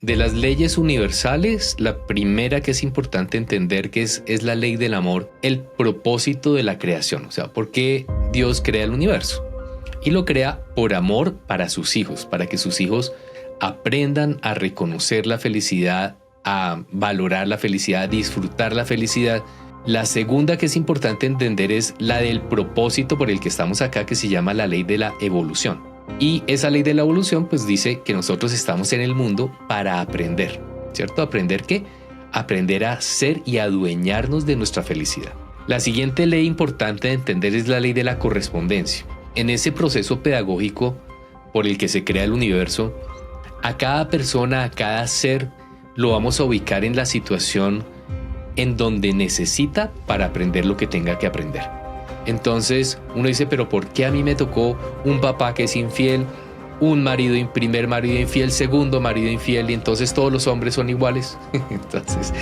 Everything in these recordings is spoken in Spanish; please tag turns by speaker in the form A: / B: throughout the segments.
A: De las leyes universales, la primera que es importante entender que es la ley del amor, el propósito de la creación. O sea, ¿por qué Dios crea el universo? Y lo crea por amor para sus hijos, para que sus hijos aprendan a reconocer la felicidad, a valorar la felicidad, a disfrutar la felicidad. La segunda que es importante entender es la del propósito por el que estamos acá, que se llama la ley de la evolución. Y esa ley de la evolución pues dice que nosotros estamos en el mundo para aprender, ¿cierto? ¿Aprender qué? Aprender a ser y adueñarnos de nuestra felicidad. La siguiente ley importante de entender es la ley de la correspondencia. En ese proceso pedagógico por el que se crea el universo, a cada persona, a cada ser, lo vamos a ubicar en la situación en donde necesita para aprender lo que tenga que aprender. Entonces uno dice, pero ¿por qué a mí me tocó un papá que es infiel, primer marido infiel, segundo marido infiel, y entonces todos los hombres son iguales? Entonces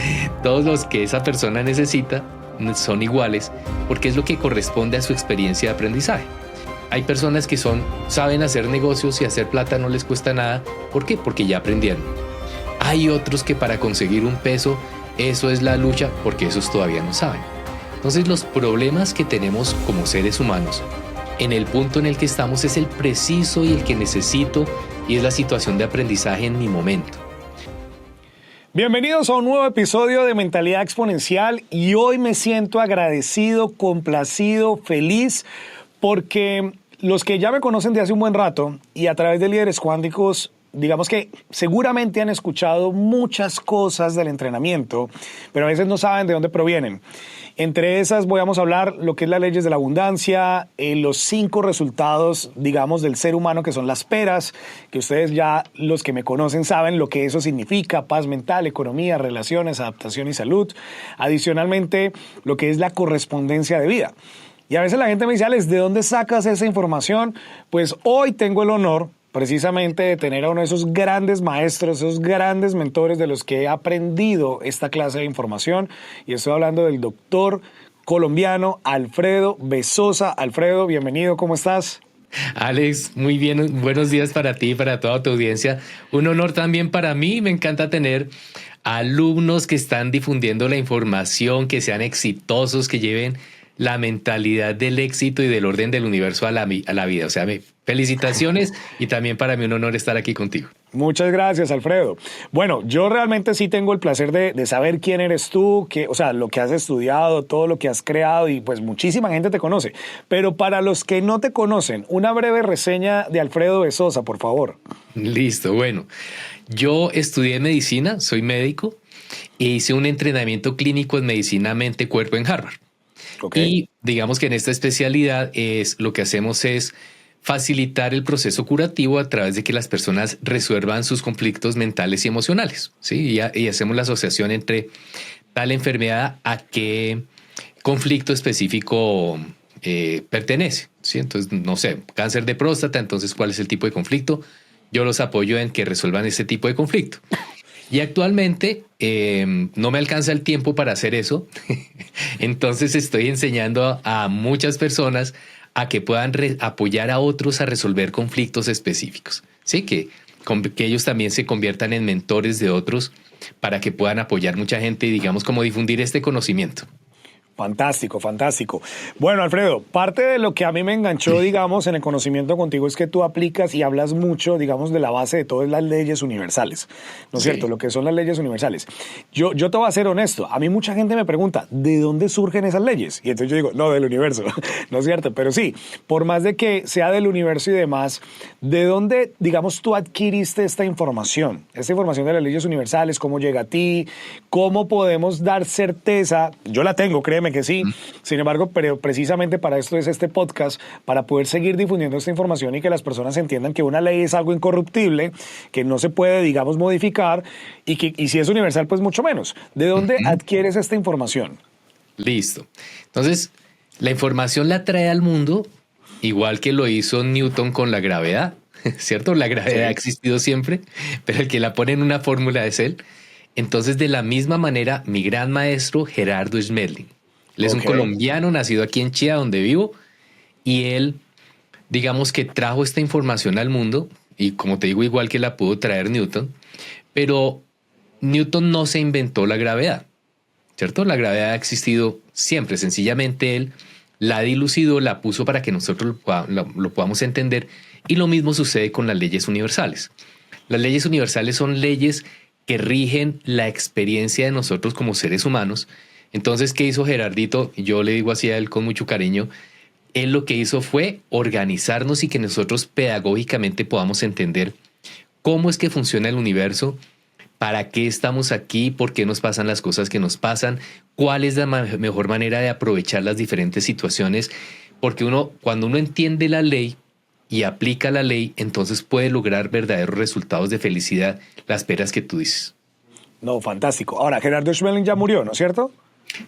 A: todos los que esa persona necesita son iguales porque es lo que corresponde a su experiencia de aprendizaje. Hay personas que saben hacer negocios y hacer plata no les cuesta nada. ¿Por qué? Porque ya aprendieron. Hay otros que para conseguir un peso, eso es la lucha, porque esos todavía no saben. Entonces los problemas que tenemos como seres humanos, en el punto en el que estamos es el preciso y el que necesito, y es la situación de aprendizaje en mi momento.
B: Bienvenidos a un nuevo episodio de Mentalidad Exponencial, y hoy me siento agradecido, complacido, feliz, porque los que ya me conocen de hace un buen rato y a través de Líderes Cuánticos, digamos que seguramente han escuchado muchas cosas del entrenamiento, pero a veces no saben de dónde provienen. Entre esas vamos a hablar lo que es las leyes de la abundancia, los 5 resultados, digamos, del ser humano, que son las peras, que ustedes ya, los que me conocen, saben lo que eso significa: paz mental, economía, relaciones, adaptación y salud. Adicionalmente, lo que es la correspondencia de vida. Y a veces la gente me dice, Alex, ¿de dónde sacas esa información? Pues hoy tengo el honor precisamente de tener a uno de esos grandes maestros, esos grandes mentores de los que he aprendido esta clase de información. Y estoy hablando del doctor colombiano Alfredo Bezosa. Alfredo, bienvenido, ¿cómo estás?
A: Alex, muy bien, buenos días para ti y para toda tu audiencia. Un honor también para mí, me encanta tener alumnos que están difundiendo la información, que sean exitosos, que lleven la mentalidad del éxito y del orden del universo a la vida. O sea, felicitaciones y también para mí un honor estar aquí contigo.
B: Muchas gracias, Alfredo. Bueno, yo realmente sí tengo el placer de saber quién eres tú, o sea, lo que has estudiado, todo lo que has creado, y pues muchísima gente te conoce. Pero para los que no te conocen, una breve reseña de Alfredo Bezosa, por favor.
A: Listo, bueno. Yo estudié medicina, soy médico, e hice un entrenamiento clínico en medicina mente-cuerpo en Harvard. Okay. Y digamos que en esta especialidad lo que hacemos es facilitar el proceso curativo a través de que las personas resuelvan sus conflictos mentales y emocionales, ¿sí? Y hacemos la asociación entre tal enfermedad a qué conflicto específico pertenece, ¿sí? Entonces, no sé, cáncer de próstata, entonces, ¿cuál es el tipo de conflicto? Yo los apoyo en que resuelvan ese tipo de conflicto. Y actualmente no me alcanza el tiempo para hacer eso, entonces estoy enseñando a muchas personas a que puedan apoyar a otros a resolver conflictos específicos. Sí, que ellos también se conviertan en mentores de otros para que puedan apoyar mucha gente y, digamos, como difundir este conocimiento.
B: Fantástico, fantástico. Bueno, Alfredo, parte de lo que a mí me enganchó, digamos, en el conocimiento contigo es que tú aplicas y hablas mucho, digamos, de la base de todas las leyes universales, ¿no es cierto? Lo que son las leyes universales. Yo te voy a ser honesto, a mí mucha gente me pregunta, ¿de dónde surgen esas leyes? Y entonces yo digo, no, del universo, ¿no es cierto? Pero sí, por más de que sea del universo y demás, ¿de dónde, digamos, tú adquiriste esta información? Esta información de las leyes universales, ¿cómo llega a ti? ¿Cómo podemos dar certeza? Yo la tengo, créeme que sí. Sin embargo, pero precisamente para esto es este podcast, para poder seguir difundiendo esta información y que las personas entiendan que una ley es algo incorruptible, que no se puede, digamos, modificar, y si es universal, pues mucho menos. ¿De dónde adquieres esta información?
A: Listo. Entonces, la información la trae al mundo, igual que lo hizo Newton con la gravedad, ¿cierto? La gravedad ha existido siempre, pero el que la pone en una fórmula es él. Entonces, de la misma manera, mi gran maestro Gerardo Schmetling. Él es un colombiano nacido aquí en Chía, donde vivo, y él, digamos que trajo esta información al mundo, y como te digo, igual que la pudo traer Newton, Pero Newton no se inventó la gravedad, ¿cierto? La gravedad ha existido siempre, sencillamente él la dilucidó, la puso para que nosotros lo podamos entender, y lo mismo sucede con las leyes universales. Las leyes universales son leyes que rigen la experiencia de nosotros como seres humanos. Entonces, ¿qué hizo Gerardito? Yo le digo así a él con mucho cariño. Él lo que hizo fue organizarnos y que nosotros pedagógicamente podamos entender cómo es que funciona el universo, para qué estamos aquí, por qué nos pasan las cosas que nos pasan, cuál es la mejor manera de aprovechar las diferentes situaciones, porque cuando uno entiende la ley y aplica la ley, entonces puede lograr verdaderos resultados de felicidad, las peras que tú dices.
B: No, fantástico. Ahora, Gerardo Schmeling ya murió, ¿no es cierto?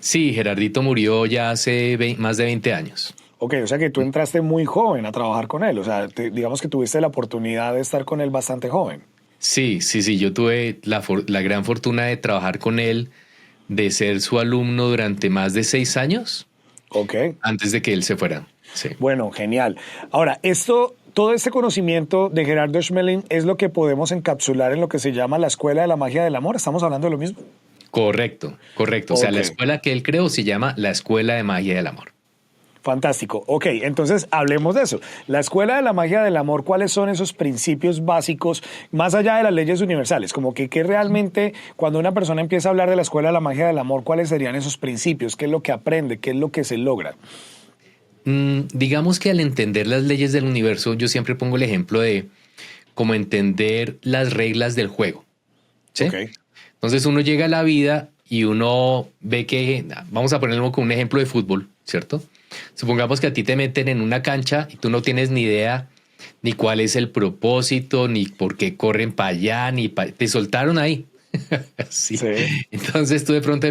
A: Sí, Gerardito murió ya hace más de 20 años.
B: Ok, o sea que tú entraste muy joven a trabajar con él, o sea, digamos que tuviste la oportunidad de estar con él bastante joven.
A: Sí, yo tuve la gran fortuna de trabajar con él, de ser su alumno durante más de 6 años.
B: Ok.
A: Antes de que él se fuera. Sí.
B: Bueno, genial. Ahora, todo este conocimiento de Gerardo Schmeling es lo que podemos encapsular en lo que se llama la Escuela de la Magia del Amor. ¿Estamos hablando de lo mismo?
A: Correcto. O sea, la escuela que él creó se llama la Escuela de Magia del Amor.
B: Fantástico. Ok, entonces hablemos de eso. La Escuela de la Magia del Amor, ¿cuáles son esos principios básicos, más allá de las leyes universales? Como que realmente, cuando una persona empieza a hablar de la Escuela de la Magia del Amor, ¿cuáles serían esos principios? ¿Qué es lo que aprende? ¿Qué es lo que se logra?
A: Digamos que al entender las leyes del universo, yo siempre pongo el ejemplo de cómo entender las reglas del juego. ¿Sí?
B: Okay.
A: Entonces uno llega a la vida y uno ve que, vamos a ponerlo con un ejemplo de fútbol, ¿cierto? Supongamos que a ti te meten en una cancha y tú no tienes ni idea ni cuál es el propósito, ni por qué corren para allá, te soltaron ahí. Sí. Entonces tú de pronto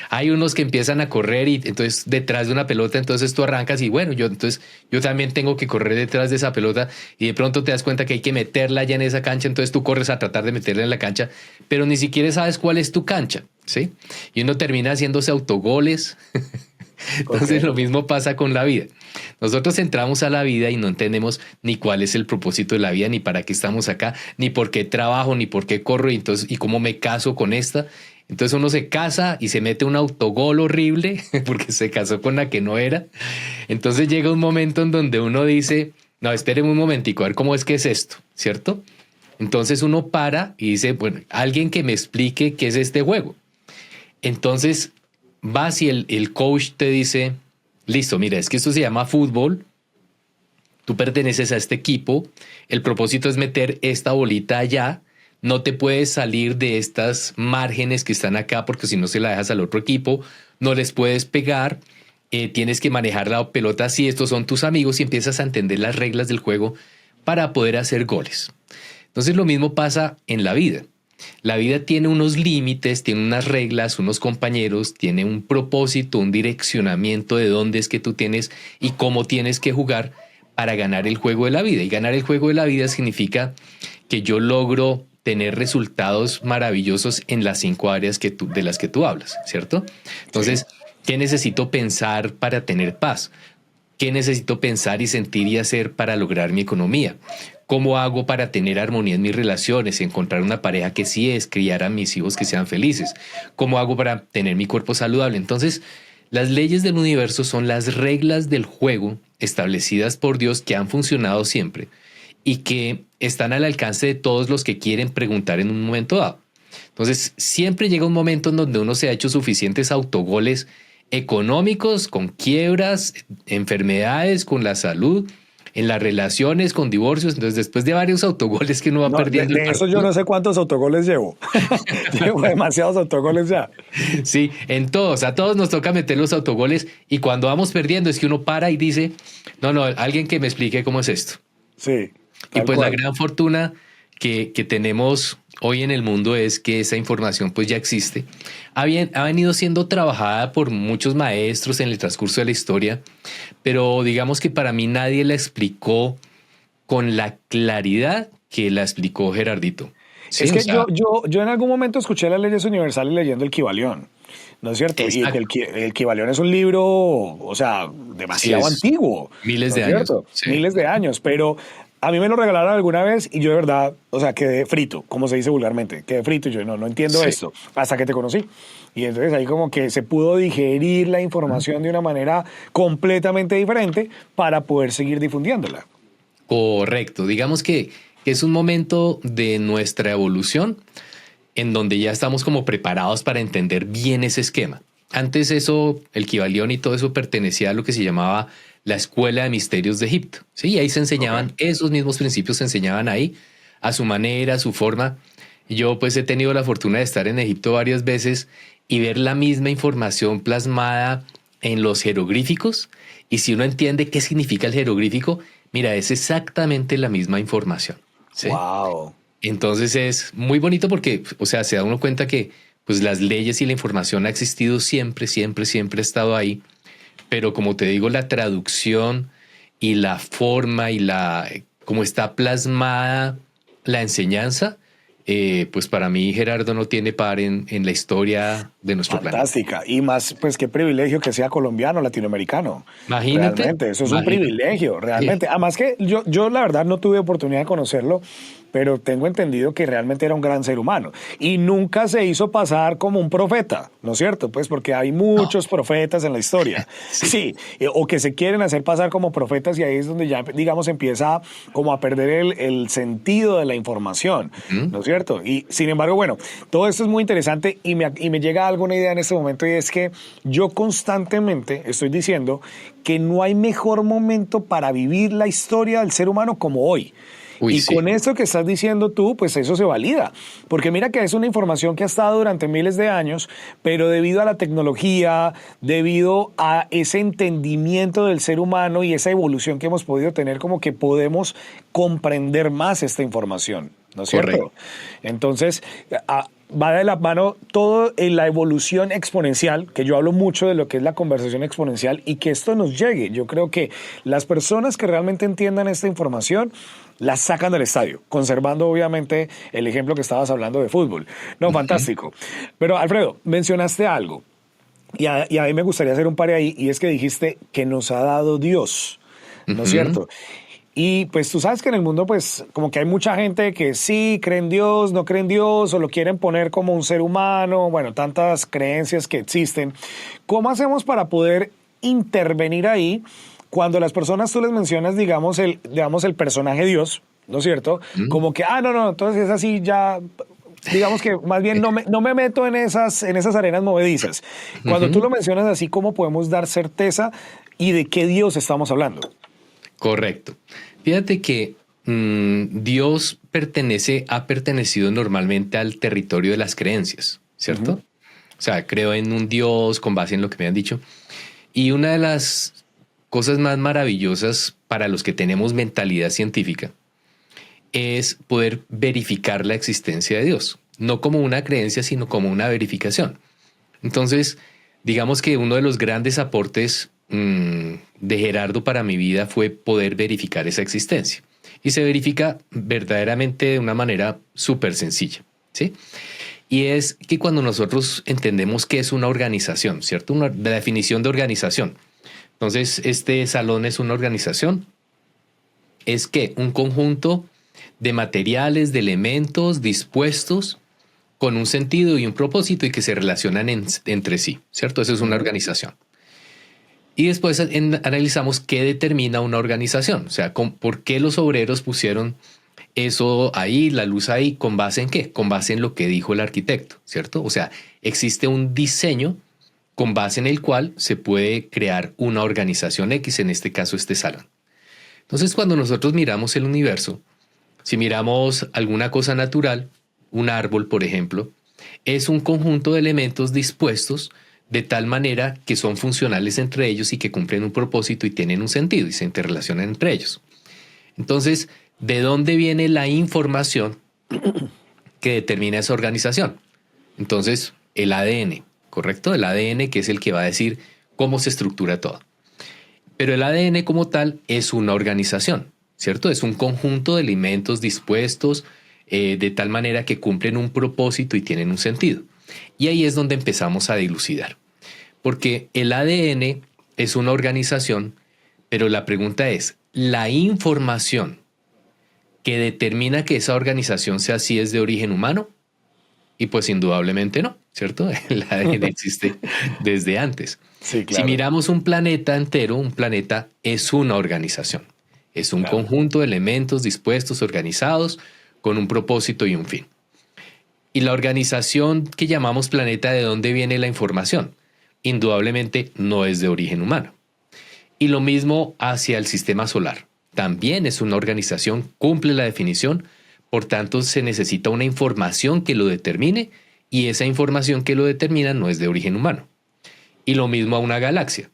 A: hay unos que empiezan a correr y entonces detrás de una pelota, entonces tú arrancas y bueno, yo también tengo que correr detrás de esa pelota y de pronto te das cuenta que hay que meterla ya en esa cancha, entonces tú corres a tratar de meterla en la cancha, pero ni siquiera sabes cuál es tu cancha, ¿sí? Y uno termina haciéndose autogoles. Entonces Lo mismo pasa con la vida. Nosotros entramos a la vida y no entendemos ni cuál es el propósito de la vida, ni para qué estamos acá, ni por qué trabajo, ni por qué corro y cómo me caso con esta. Entonces uno se casa y se mete un autogol horrible porque se casó con la que no era. Entonces llega un momento en donde uno dice, no, espéreme un momentico, a ver cómo es que es esto, ¿cierto? Entonces uno para y dice, bueno, alguien que me explique qué es este juego. Entonces vas y el coach te dice, listo, mira, es que esto se llama fútbol, tú perteneces a este equipo, el propósito es meter esta bolita allá, no te puedes salir de estas márgenes que están acá porque si no se la dejas al otro equipo, no les puedes pegar, tienes que manejar la pelota así, estos son tus amigos y empiezas a entender las reglas del juego para poder hacer goles. Entonces lo mismo pasa en la vida. La vida tiene unos límites, tiene unas reglas, unos compañeros, tiene un propósito, un direccionamiento de dónde es que tú tienes y cómo tienes que jugar para ganar el juego de la vida. Y ganar el juego de la vida significa que yo logro tener resultados maravillosos en las 5 áreas de las que tú hablas, ¿cierto? Entonces, ¿qué necesito pensar para tener paz? ¿Qué necesito pensar y sentir y hacer para lograr mi economía? ¿Cómo hago para tener armonía en mis relaciones, encontrar una pareja que sí es, criar a mis hijos que sean felices? ¿Cómo hago para tener mi cuerpo saludable? Entonces, las leyes del universo son las reglas del juego establecidas por Dios que han funcionado siempre y que están al alcance de todos los que quieren preguntar en un momento dado. Entonces, siempre llega un momento en donde uno se ha hecho suficientes autogoles económicos, con quiebras, enfermedades, con la salud, en las relaciones, con divorcios. Entonces, después de varios autogoles que uno va perdiendo.
B: De eso yo no sé cuántos autogoles llevo. Llevo demasiados autogoles ya.
A: Sí, en todos. A todos nos toca meter los autogoles y cuando vamos perdiendo es que uno para y dice, no, alguien que me explique cómo es esto.
B: Sí.
A: Y pues la gran fortuna que tenemos hoy en el mundo es que esa información pues ya existe. Ha venido siendo trabajada por muchos maestros en el transcurso de la historia, pero digamos que para mí nadie la explicó con la claridad que la explicó Gerardito.
B: Sí, es que yo en algún momento escuché las leyes universales leyendo el Kybalión, ¿no es cierto? Exacto. Y el Kybalión es un libro, o sea, demasiado antiguo.
A: Miles de años.
B: Sí. Miles de años, pero A mí me lo regalaron alguna vez y yo de verdad, o sea, quedé frito, como se dice vulgarmente, quedé frito y yo no entiendo
A: Sí.
B: esto, hasta que te conocí. Y entonces ahí como que se pudo digerir la información de una manera completamente diferente para poder seguir difundiéndola.
A: Correcto. Digamos que es un momento de nuestra evolución en donde ya estamos como preparados para entender bien ese esquema. Antes eso, el Kybalión y todo eso pertenecía a lo que se llamaba la Escuela de Misterios de Egipto. Sí, y ahí se enseñaban, esos mismos principios se enseñaban ahí, a su manera, a su forma. Yo pues he tenido la fortuna de estar en Egipto varias veces y ver la misma información plasmada en los jeroglíficos. Y si uno entiende qué significa el jeroglífico, mira, es exactamente la misma información. ¿Sí?
B: Wow.
A: Entonces es muy bonito porque, o sea, se da uno cuenta que pues las leyes y la información ha existido siempre, siempre, siempre ha estado ahí. Pero como te digo, la traducción y la forma y como está plasmada la enseñanza, pues para mí Gerardo no tiene par en la historia de nuestro planeta.
B: Fantástica. Y más, pues qué privilegio que sea colombiano, latinoamericano.
A: Imagínate,
B: Realmente, eso es un
A: imagínate.
B: privilegio, realmente. Además que yo la verdad no tuve oportunidad de conocerlo, pero tengo entendido que realmente era un gran ser humano. Y nunca se hizo pasar como un profeta, ¿no es cierto? Pues porque hay
A: No,
B: muchos profetas en la historia.
A: sí,
B: Sí, o que se quieren hacer pasar como profetas y ahí es donde ya, digamos, empieza como a perder el sentido de la información,
A: ¿Mm?
B: ¿no es cierto? Y sin embargo, bueno, todo esto es muy interesante y me llega alguna idea en este momento y es que yo constantemente estoy diciendo que no hay mejor momento para vivir la historia del ser humano como hoy.
A: Uy,
B: Y
A: sí,
B: con esto que estás diciendo tú, pues eso se valida. Porque mira que es una información que ha estado durante miles de años, pero debido a la tecnología, debido a ese entendimiento del ser humano y esa evolución que hemos podido tener, como que podemos comprender más esta información, ¿no es
A: correcto.
B: cierto? Entonces, va de la mano todo en la evolución exponencial, que yo hablo mucho de lo que es la conversación exponencial y que esto nos llegue. Yo creo que las personas que realmente entiendan esta información las sacan del estadio, conservando obviamente el ejemplo que estabas hablando de fútbol. No,
A: Ujú,
B: fantástico. Pero Alfredo, mencionaste algo y a mí me gustaría hacer un par ahí y es que dijiste que nos ha dado Dios, ¿no es
A: ujú.
B: cierto? Y pues tú sabes que en el mundo pues como que hay mucha gente que sí cree en Dios, no cree en Dios o lo quieren poner como un ser humano, bueno, tantas creencias que existen. ¿Cómo hacemos para poder intervenir ahí cuando las personas tú les mencionas, digamos, el personaje Dios, ¿no es cierto?
A: Mm.
B: Como que, no, entonces es así ya, digamos que más bien no me meto en esas arenas movedizas. Cuando tú
A: Ujú.
B: lo mencionas así, ¿cómo podemos dar certeza y de qué Dios estamos hablando?
A: Correcto. Fíjate que Dios ha pertenecido normalmente al territorio de las creencias, ¿cierto?
B: Ujú.
A: O sea, creo en un Dios con base en lo que me han dicho. Y una de las cosas más maravillosas para los que tenemos mentalidad científica es poder verificar la existencia de Dios, no como una creencia, sino como una verificación. Entonces, digamos que uno de los grandes aportes de Gerardo para mi vida fue poder verificar esa existencia. Y se verifica verdaderamente de una manera súper sencilla, ¿sí? Y es que cuando nosotros entendemos qué es una organización, ¿cierto? La definición de organización. Entonces, este salón es una organización. Es que un conjunto de materiales, de elementos dispuestos con un sentido y un propósito y que se relacionan entre sí, ¿cierto? Eso es una
B: Ujú.
A: organización. Y después analizamos qué determina una organización, o sea, por qué los obreros pusieron eso ahí, la luz ahí, ¿con base en qué? Con base en lo que dijo el arquitecto, ¿cierto? O sea, existe un diseño con base en el cual se puede crear una organización X, en este caso este salón. Entonces, cuando nosotros miramos el universo, si miramos alguna cosa natural, un árbol, por ejemplo, es un conjunto de elementos dispuestos de tal manera que son funcionales entre ellos y que cumplen un propósito y tienen un sentido y se interrelacionan entre ellos. Entonces, ¿de dónde viene la información que determina esa organización? Entonces, el ADN, ¿correcto? El ADN que es el que va a decir cómo se estructura todo. Pero el ADN como tal es una organización, ¿cierto? Es un conjunto de elementos dispuestos de tal manera que cumplen un propósito y tienen un sentido. Y ahí es donde empezamos a dilucidar. Porque el ADN es una organización, pero la pregunta es, ¿la información que determina que esa organización sea así es de origen humano? Y pues indudablemente no, ¿cierto? El ADN existe desde antes.
B: Sí,
A: Si
B: claro,
A: miramos un planeta entero, un planeta es una organización. Es un
B: claro.
A: conjunto de elementos dispuestos, organizados, con un propósito y un fin. Y la organización que llamamos planeta, ¿de dónde viene la información? Indudablemente no es de origen humano. Y lo mismo hacia el sistema solar. También es una organización, cumple la definición, por tanto se necesita una información que lo determine y esa información que lo determina no es de origen humano. Y lo mismo a una galaxia.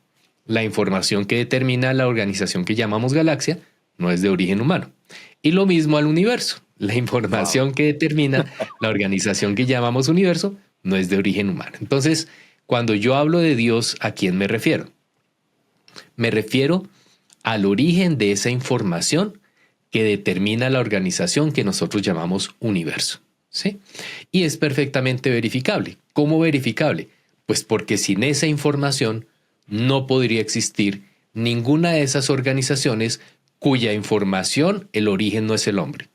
A: La información que determina la organización que llamamos galaxia no es de origen humano. Y lo mismo al universo. La
B: Wow.
A: información que determina la organización que llamamos universo no es de origen humano. Entonces, cuando yo hablo de Dios, ¿a quién me refiero? Me refiero al origen de esa información que determina la organización que nosotros llamamos universo. ¿Sí? Y es perfectamente verificable. ¿Cómo verificable? Pues porque sin esa información no podría existir ninguna de esas organizaciones cuya información, el origen no es el hombre.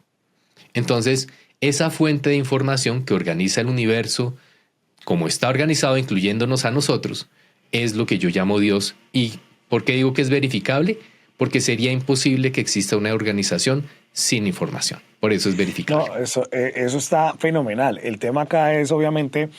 A: Entonces, esa fuente de información que organiza el universo, como está organizado, incluyéndonos a nosotros, es lo que yo llamo Dios. ¿Y por qué digo que es verificable? Porque sería imposible que exista una organización sin información. Por eso es verificable.
B: No, eso está fenomenal. El tema acá es obviamente,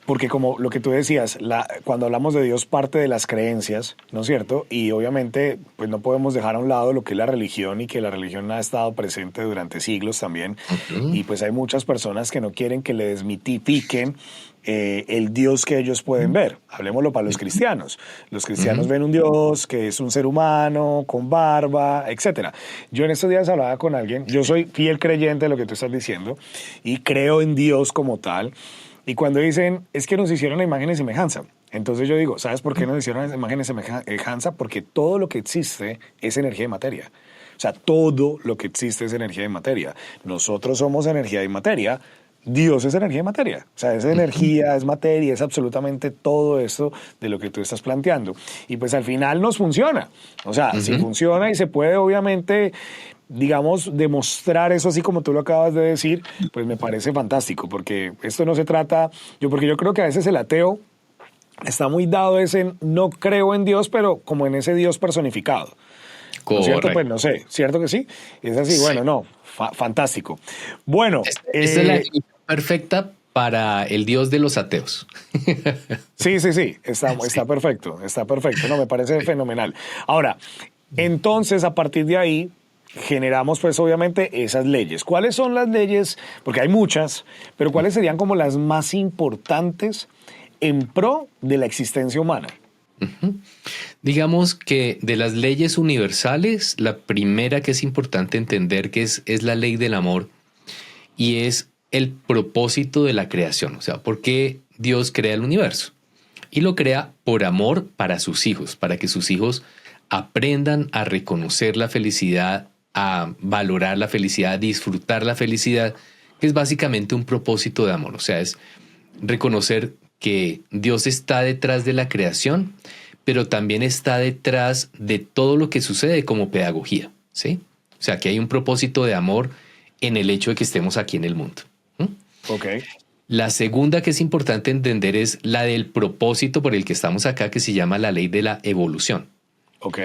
B: porque como lo que tú decías, cuando hablamos de Dios parte de las creencias, ¿no es cierto? Y obviamente pues no podemos dejar a un lado lo que es la religión y que la religión ha estado presente durante siglos también.
A: Ujú,
B: Y pues hay muchas personas que no quieren que le desmitifiquen el Dios que ellos pueden ver. Hablemoslo para los cristianos. Los cristianos
A: ujú.
B: ven un Dios que es un ser humano, con barba, etcétera. Yo en estos días hablaba con alguien, yo soy fiel creyente de lo que tú estás diciendo y creo en Dios como tal. Y cuando dicen, es que nos hicieron la imagen y semejanza. Entonces yo digo, ¿sabes por qué nos hicieron la imagen y semejanza? Porque todo lo que existe es energía y materia. O sea, todo lo que existe es energía y materia. Nosotros somos energía y materia. Dios es energía y materia. O sea, es energía, es materia, es absolutamente todo esto de lo que tú estás planteando. Y pues al final nos funciona. O sea, si
A: Ujú.
B: funciona y se puede obviamente, digamos, demostrar eso así como tú lo acabas de decir, pues me parece fantástico, porque esto no se trata, porque yo creo que a veces el ateo está muy dado ese no creo en Dios, pero como en ese Dios personificado. ¿No es cierto? Pues
A: Correcto.
B: no sé, ¿cierto que sí? Es así,
A: Sí.
B: bueno, no, fantástico. Bueno,
A: Esta es la definición perfecta para el Dios de los ateos.
B: sí, sí, sí,
A: Sí,
B: está perfecto, no, me parece
A: sí.
B: fenomenal. Ahora, entonces a partir de ahí generamos pues obviamente esas leyes. ¿Cuáles son las leyes? Porque hay muchas, pero ¿cuáles serían como las más importantes en pro de la existencia humana?
A: Digamos que de las leyes universales, la primera que es importante entender que es la ley del amor y es el propósito de la creación. O sea, ¿por qué Dios crea el universo? Y lo crea por amor para sus hijos, para que sus hijos aprendan a reconocer la felicidad, a valorar la felicidad, a disfrutar la felicidad, que es básicamente un propósito de amor. O sea, es reconocer que Dios está detrás de la creación, pero también está detrás de todo lo que sucede como pedagogía, ¿sí? O sea, que hay un propósito de amor en el hecho de que estemos aquí en el mundo. ¿M?
B: Ok,
A: La segunda que es importante entender es la del propósito por el que estamos acá, que se llama la ley de la evolución.
B: ok,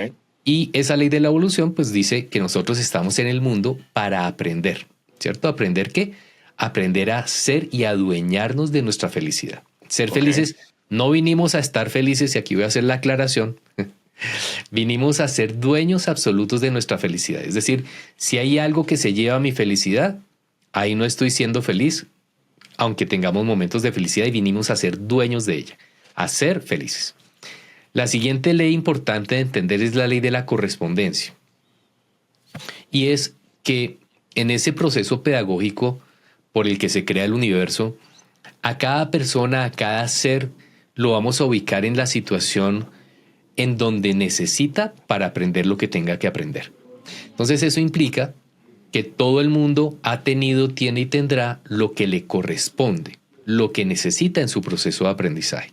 A: Y esa ley de la evolución pues dice que nosotros estamos en el mundo para aprender, ¿cierto? ¿Aprender qué? Aprender a ser y adueñarnos de nuestra felicidad. Ser
B: ok,
A: felices, no vinimos a estar felices, y aquí voy a hacer la aclaración, vinimos a ser dueños absolutos de nuestra felicidad. Es decir, si hay algo que se lleva a mi felicidad, ahí no estoy siendo feliz, aunque tengamos momentos de felicidad y vinimos a ser dueños de ella, a ser felices. La siguiente ley importante de entender es la ley de la correspondencia. Y es que en ese proceso pedagógico por el que se crea el universo, a cada persona, a cada ser, lo vamos a ubicar en la situación en donde necesita para aprender lo que tenga que aprender. Entonces eso implica que todo el mundo ha tenido, tiene y tendrá lo que le corresponde, lo que necesita en su proceso de aprendizaje.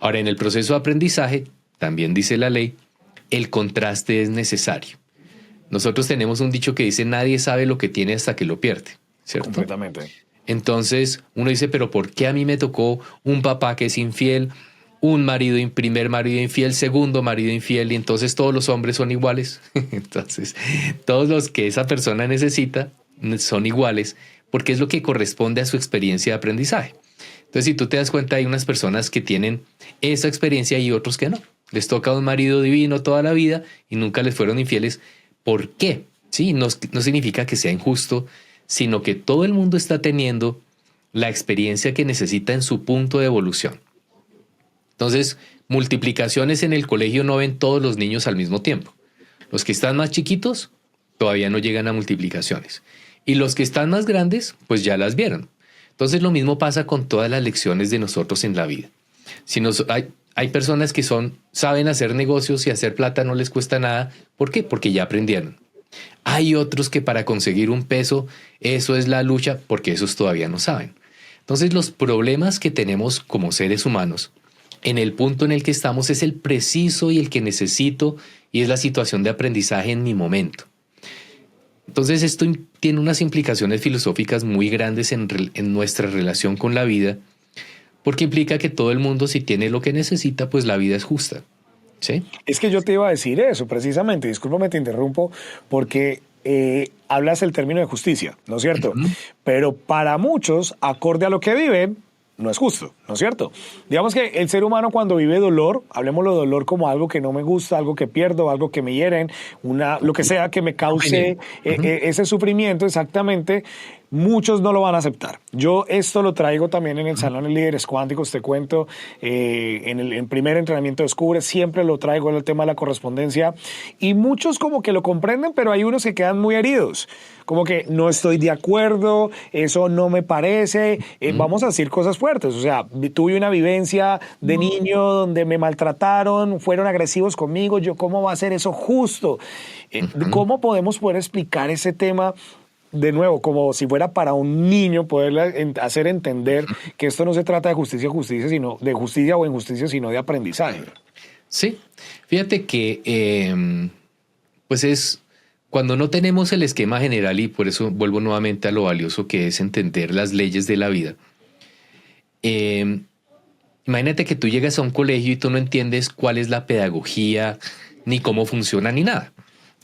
A: Ahora, en el proceso de aprendizaje, también dice la ley, el contraste es necesario. Nosotros tenemos un dicho que dice, nadie sabe lo que tiene hasta que lo pierde, ¿cierto?
B: Completamente.
A: Entonces uno dice, pero ¿por qué a mí me tocó un papá que es infiel, un marido, primer marido infiel, segundo marido infiel, y entonces todos los hombres son iguales? Entonces, todos los que esa persona necesita son iguales porque es lo que corresponde a su experiencia de aprendizaje. Entonces, si tú te das cuenta, hay unas personas que tienen esa experiencia y otros que no. Les toca un marido divino toda la vida y nunca les fueron infieles. ¿Por qué? Sí, no significa que sea injusto, sino que todo el mundo está teniendo la experiencia que necesita en su punto de evolución. Entonces, multiplicaciones en el colegio no ven todos los niños al mismo tiempo. Los que están más chiquitos todavía no llegan a multiplicaciones. Y los que están más grandes, pues ya las vieron. Entonces, lo mismo pasa con todas las lecciones de nosotros en la vida. Si hay personas que saben hacer negocios y hacer plata no les cuesta nada. ¿Por qué? Porque ya aprendieron. Hay otros que para conseguir un peso, eso es la lucha, porque esos todavía no saben. Entonces, los problemas que tenemos como seres humanos, en el punto en el que estamos, es el preciso y el que necesito, y es la situación de aprendizaje en mi momento. Entonces, esto tiene unas implicaciones filosóficas muy grandes en nuestra relación con la vida, porque implica que todo el mundo, si tiene lo que necesita, pues la vida es justa. ¿Sí?
B: Es que yo te iba a decir eso, precisamente. Discúlpame, te interrumpo, porque hablas el término de justicia, ¿no es cierto?
A: Uh-huh.
B: Pero para muchos, acorde a lo que viven, no es justo, ¿no es cierto? Digamos que el ser humano cuando vive dolor, hablemoslo de dolor como algo que no me gusta, algo que pierdo, algo que me hieren, lo que sea que me cause ese sufrimiento exactamente, muchos no lo van a aceptar. Yo esto lo traigo también en el Salón de Líderes Cuánticos, te cuento, en el primer entrenamiento Descubre, siempre lo traigo en el tema de la correspondencia, y muchos como que lo comprenden, pero hay unos que quedan muy heridos, como que no estoy de acuerdo, eso no me parece, vamos a decir cosas fuertes, o sea, tuve una vivencia de niño donde me maltrataron, fueron agresivos conmigo, ¿cómo va a ser eso justo? ¿Cómo podemos poder explicar ese tema? De nuevo, como si fuera para un niño, poderle hacer entender que esto no se trata de justicia, sino de justicia o injusticia, sino de aprendizaje.
A: Sí, fíjate que pues es cuando no tenemos el esquema general, y por eso vuelvo nuevamente a lo valioso que es entender las leyes de la vida. Imagínate que tú llegas a un colegio y tú no entiendes cuál es la pedagogía, ni cómo funciona, ni nada.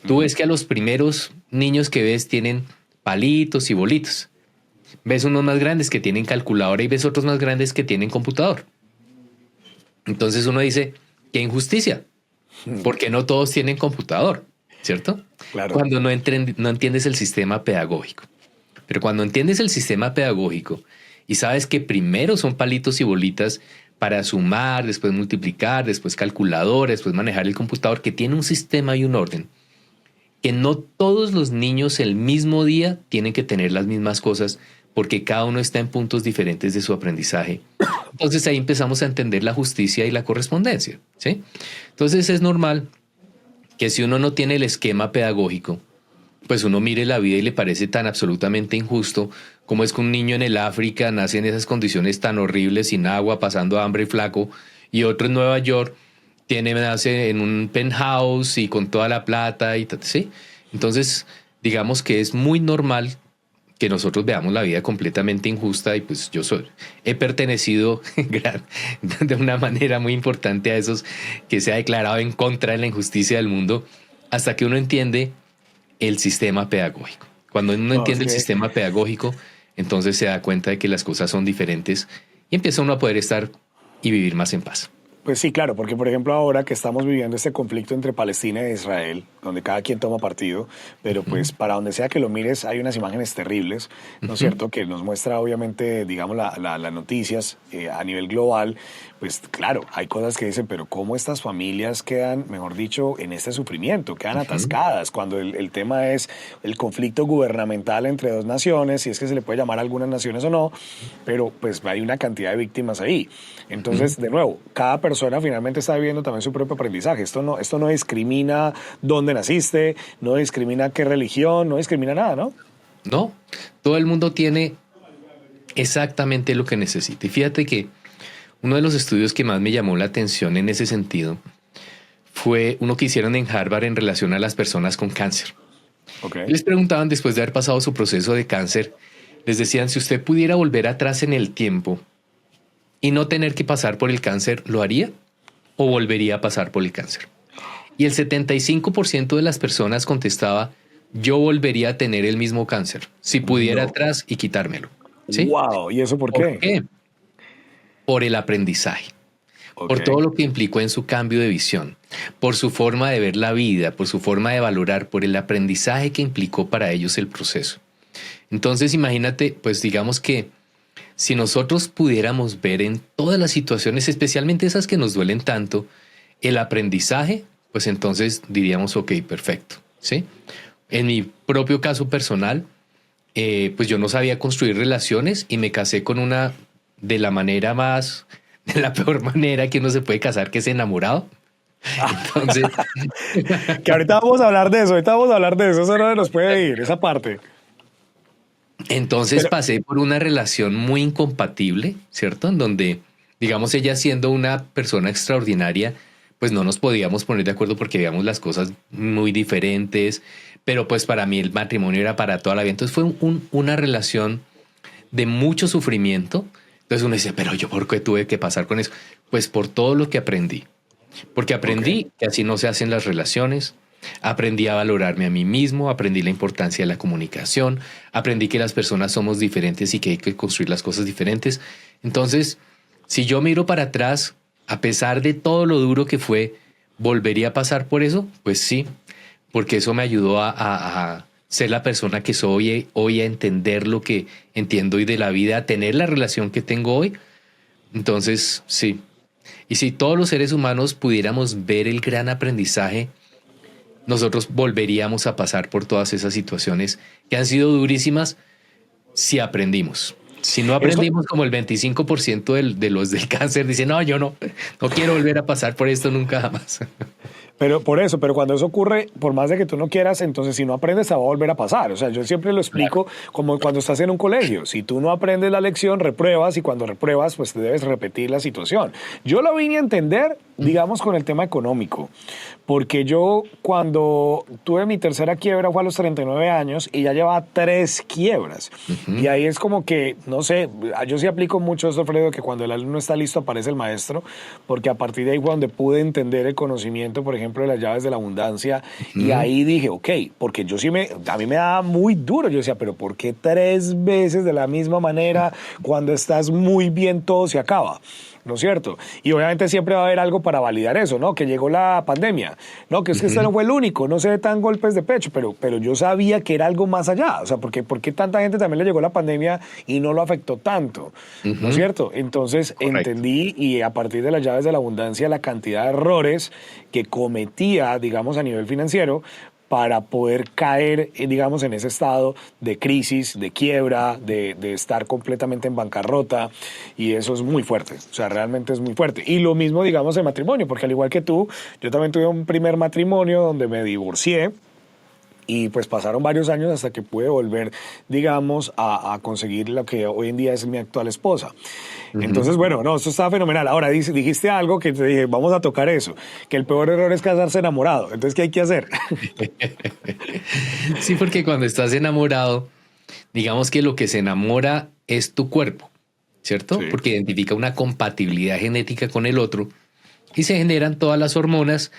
A: Tú ves que a los primeros niños que ves tienen palitos y bolitos. Ves unos más grandes que tienen calculadora y ves otros más grandes que tienen computador. Entonces uno dice, qué injusticia, porque no todos tienen computador, ¿cierto?
B: Claro.
A: Cuando no entiendes el sistema pedagógico. Pero cuando entiendes el sistema pedagógico y sabes que primero son palitos y bolitas para sumar, después multiplicar, después calculadora, después manejar el computador, que tiene un sistema y un orden, que no todos los niños el mismo día tienen que tener las mismas cosas porque cada uno está en puntos diferentes de su aprendizaje. Entonces ahí empezamos a entender la justicia y la correspondencia, ¿sí? Entonces es normal que si uno no tiene el esquema pedagógico, pues uno mire la vida y le parece tan absolutamente injusto como es que un niño en el África nace en esas condiciones tan horribles, sin agua, pasando hambre y flaco, y otro en Nueva York nace en un penthouse y con toda la plata y ¿sí? Entonces, digamos que es muy normal que nosotros veamos la vida completamente injusta, y pues he pertenecido de una manera muy importante a esos que se ha declarado en contra de la injusticia del mundo, hasta que uno entiende el sistema pedagógico. Cuando uno entiende el sistema pedagógico, entonces se da cuenta de que las cosas son diferentes y empieza uno a poder estar y vivir más en paz.
B: Pues sí, claro, porque por ejemplo ahora que estamos viviendo este conflicto entre Palestina e Israel, donde cada quien toma partido, pero pues para donde sea que lo mires hay unas imágenes terribles, ¿no es cierto? Que nos muestra obviamente, digamos, las noticias a nivel global. Pues claro, hay cosas que dicen, pero ¿cómo estas familias quedan, mejor dicho, en este sufrimiento? Quedan atascadas cuando el tema es el conflicto gubernamental entre dos naciones, si es que se le puede llamar a algunas naciones o no, pero pues hay una cantidad de víctimas ahí. Entonces, de nuevo, cada persona finalmente está viviendo también su propio aprendizaje. Esto no discrimina dónde naciste, no discrimina qué religión, no discrimina nada, ¿no?
A: No, todo el mundo tiene exactamente lo que necesita. Y fíjate que uno de los estudios que más me llamó la atención en ese sentido fue uno que hicieron en Harvard en relación a las personas con cáncer.
B: Okay.
A: Les preguntaban, después de haber pasado su proceso de cáncer, les decían, si usted pudiera volver atrás en el tiempo y no tener que pasar por el cáncer, ¿lo haría o volvería a pasar por el cáncer? Y el 75% de las personas contestaba, yo volvería a tener el mismo cáncer si pudiera atrás y quitármelo. ¿Sí?
B: Wow, ¿y eso por
A: ¿Por
B: qué?
A: qué? Por el aprendizaje, por todo lo que implicó en su cambio de visión, por su forma de ver la vida, por su forma de valorar, por el aprendizaje que implicó para ellos el proceso. Entonces, imagínate, pues digamos que si nosotros pudiéramos ver en todas las situaciones, especialmente esas que nos duelen tanto, el aprendizaje, pues entonces diríamos, ok, perfecto, ¿sí? En mi propio caso personal, pues yo no sabía construir relaciones y me casé con una de la peor manera que uno se puede casar, que es enamorado. Entonces,
B: Que ahorita vamos a hablar de eso, eso no se nos puede ir, esa parte.
A: entonces pasé por una relación muy incompatible, ¿cierto? En donde, digamos, ella siendo una persona extraordinaria, pues no nos podíamos poner de acuerdo porque veíamos las cosas muy diferentes, pero pues para mí el matrimonio era para toda la vida. Entonces fue una relación de mucho sufrimiento. Entonces uno dice, pero yo ¿por qué tuve que pasar con eso? Pues por todo lo que aprendí. Porque aprendí que así no se hacen las relaciones, aprendí a valorarme a mí mismo, aprendí la importancia de la comunicación, aprendí que las personas somos diferentes y que hay que construir las cosas diferentes. Entonces, si yo miro para atrás, a pesar de todo lo duro que fue, ¿volvería a pasar por eso? Pues sí, porque eso me ayudó a ser la persona que soy hoy, a entender lo que entiendo hoy de la vida, a tener la relación que tengo hoy. Entonces, sí. Y si todos los seres humanos pudiéramos ver el gran aprendizaje, nosotros volveríamos a pasar por todas esas situaciones que han sido durísimas si aprendimos. Si no aprendimos, como el 25% de los del cáncer dicen, no, yo no quiero volver a pasar por esto nunca más.
B: Pero cuando eso ocurre, por más de que tú no quieras, entonces si no aprendes, se va a volver a pasar. O sea, yo siempre lo explico como cuando estás en un colegio. Si tú no aprendes la lección, repruebas y cuando repruebas, pues te debes repetir la situación. Yo lo vine a entender, digamos, con el tema económico. Porque yo cuando tuve mi tercera quiebra fue a los 39 años y ya llevaba 3 quiebras. Y ahí es como que, no sé, yo sí aplico mucho esto, Alfredo, que cuando el alumno está listo aparece el maestro, porque a partir de ahí fue donde pude entender el conocimiento, por ejemplo, de las llaves de la abundancia. Y ahí dije, ok, porque a mí me daba muy duro. Yo decía, pero ¿por qué 3 veces de la misma manera cuando estás muy bien todo se acaba? ¿No es cierto? Y obviamente siempre va a haber algo para validar eso, ¿no? Que llegó la pandemia, ¿no? Que es que este no fue el único, no se dan golpes de pecho, pero yo sabía que era algo más allá. O sea, ¿por qué tanta gente también le llegó la pandemia y no lo afectó tanto? ¿No es cierto? Entonces entendí, y a partir de las llaves de la abundancia, la cantidad de errores que cometía, digamos, a nivel financiero, para poder caer, digamos, en ese estado de crisis, de quiebra, de estar completamente en bancarrota, y eso es muy fuerte, o sea, realmente es muy fuerte. Y lo mismo, digamos, en matrimonio, porque al igual que tú, yo también tuve un primer matrimonio donde me divorcié, y pues pasaron varios años hasta que pude volver, digamos, a conseguir lo que hoy en día es mi actual esposa. Entonces, bueno, no, esto está fenomenal. Ahora dijiste algo que te dije, vamos a tocar eso, que el peor error es casarse enamorado. Entonces, ¿qué hay que hacer?
A: Sí, porque cuando estás enamorado, digamos que lo que se enamora es tu cuerpo, ¿cierto?
B: Sí.
A: Porque identifica una compatibilidad genética con el otro y se generan todas las hormonas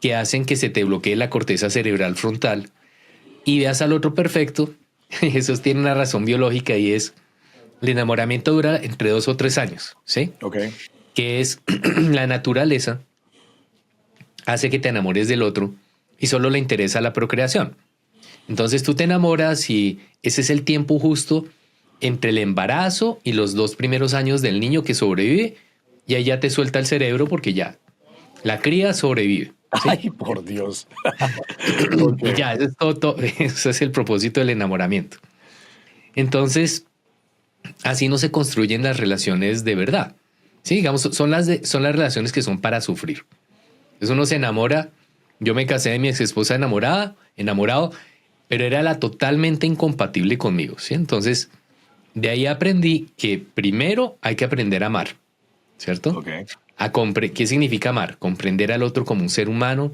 A: que hacen que se te bloquee la corteza cerebral frontal y veas al otro perfecto. Eso tiene una razón biológica y es el enamoramiento dura entre 2 o 3 años, ¿sí?
B: Ok.
A: Que es la naturaleza hace que te enamores del otro y solo le interesa la procreación. Entonces tú te enamoras y ese es el tiempo justo entre el embarazo y los 2 primeros años del niño que sobrevive, y ahí ya te suelta el cerebro porque ya la cría sobrevive. ¿Sí?
B: Ay, por Dios.
A: Y ya, eso es todo, eso es el propósito del enamoramiento. Entonces, así no se construyen las relaciones de verdad. Sí, digamos, son las relaciones que son para sufrir. Entonces uno se enamora. Yo me casé de mi ex esposa enamorado, pero era la totalmente incompatible conmigo, ¿sí? Entonces, de ahí aprendí que primero hay que aprender a amar, ¿cierto?
B: Okay.
A: ¿Qué significa amar? Comprender al otro como un ser humano,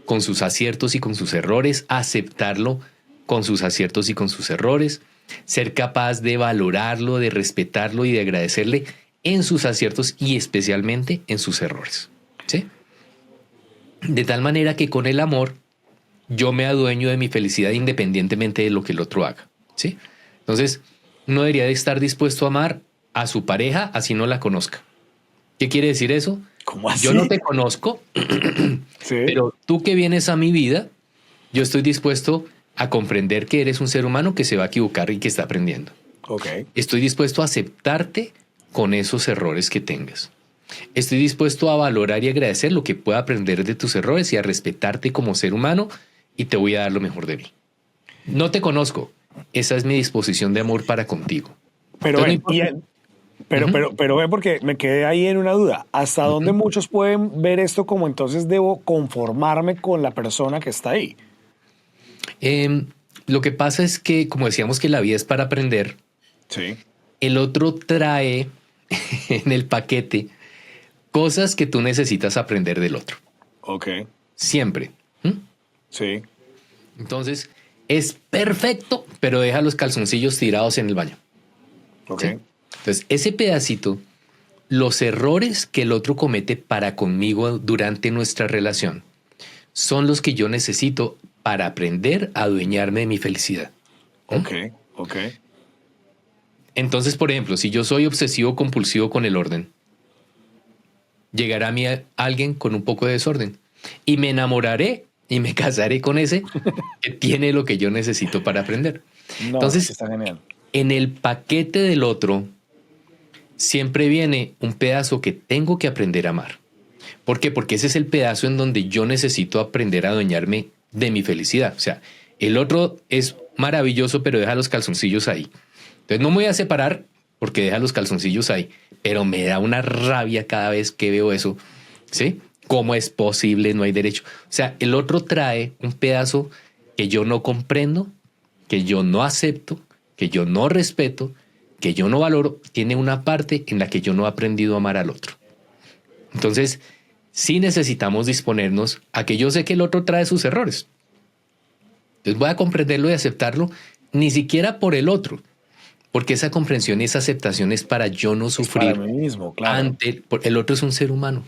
A: con sus aciertos y con sus errores, aceptarlo con sus aciertos y con sus errores, ser capaz de valorarlo, de respetarlo y de agradecerle en sus aciertos y especialmente en sus errores, ¿sí? De tal manera que con el amor yo me adueño de mi felicidad independientemente de lo que el otro haga, ¿sí? Entonces, uno debería de estar dispuesto a amar a su pareja así no la conozca. ¿Qué quiere decir eso?
B: ¿Cómo así?
A: Yo no te conozco,
B: Sí.
A: pero tú que vienes a mi vida, yo estoy dispuesto a comprender que eres un ser humano que se va a equivocar y que está aprendiendo.
B: Ok.
A: Estoy dispuesto a aceptarte con esos errores que tengas. Estoy dispuesto a valorar y agradecer lo que pueda aprender de tus errores y a respetarte como ser humano y te voy a dar lo mejor de mí. No te conozco. Esa es mi disposición de amor para contigo.
B: Pero
A: Entonces,
B: ven, pero ven, porque me quedé ahí en una duda. ¿Hasta dónde muchos pueden ver esto como entonces debo conformarme con la persona que está ahí?
A: Lo que pasa es que, como decíamos que la vida es para aprender,
B: Sí.
A: el otro trae en el paquete cosas que tú necesitas aprender del otro.
B: Ok.
A: Siempre.
B: Sí.
A: Entonces, es perfecto, pero deja los calzoncillos tirados en el baño.
B: Ok.
A: ¿Sí? Entonces, ese pedacito, los errores que el otro comete para conmigo durante nuestra relación, son los que yo necesito para aprender a adueñarme de mi felicidad.
B: Ok. Ok.
A: Entonces, por ejemplo, si yo soy obsesivo compulsivo con el orden, llegará a mí alguien con un poco de desorden y me enamoraré y me casaré con ese que tiene lo que yo necesito para aprender.
B: No,
A: Entonces,
B: está genial.
A: en el paquete del otro siempre viene un pedazo que tengo que aprender a amar. ¿Por qué? Porque ese es el pedazo en donde yo necesito aprender a adueñarme de mi felicidad. O sea, el otro es maravilloso, pero deja los calzoncillos ahí. Entonces no me voy a separar porque deja los calzoncillos ahí, pero me da una rabia cada vez que veo eso, ¿sí? ¿Cómo es posible? No hay derecho. O sea, el otro trae un pedazo que yo no comprendo, que yo no acepto, que yo no respeto, que yo no valoro. Tiene una parte en la que yo no he aprendido a amar al otro. Entonces, sí necesitamos disponernos a que yo sé que el otro trae sus errores. Entonces voy a comprenderlo y aceptarlo, ni siquiera por el otro, porque esa comprensión y esa aceptación es para yo no sufrir.
B: Para mí mismo, claro.
A: Ante el otro es un ser humano,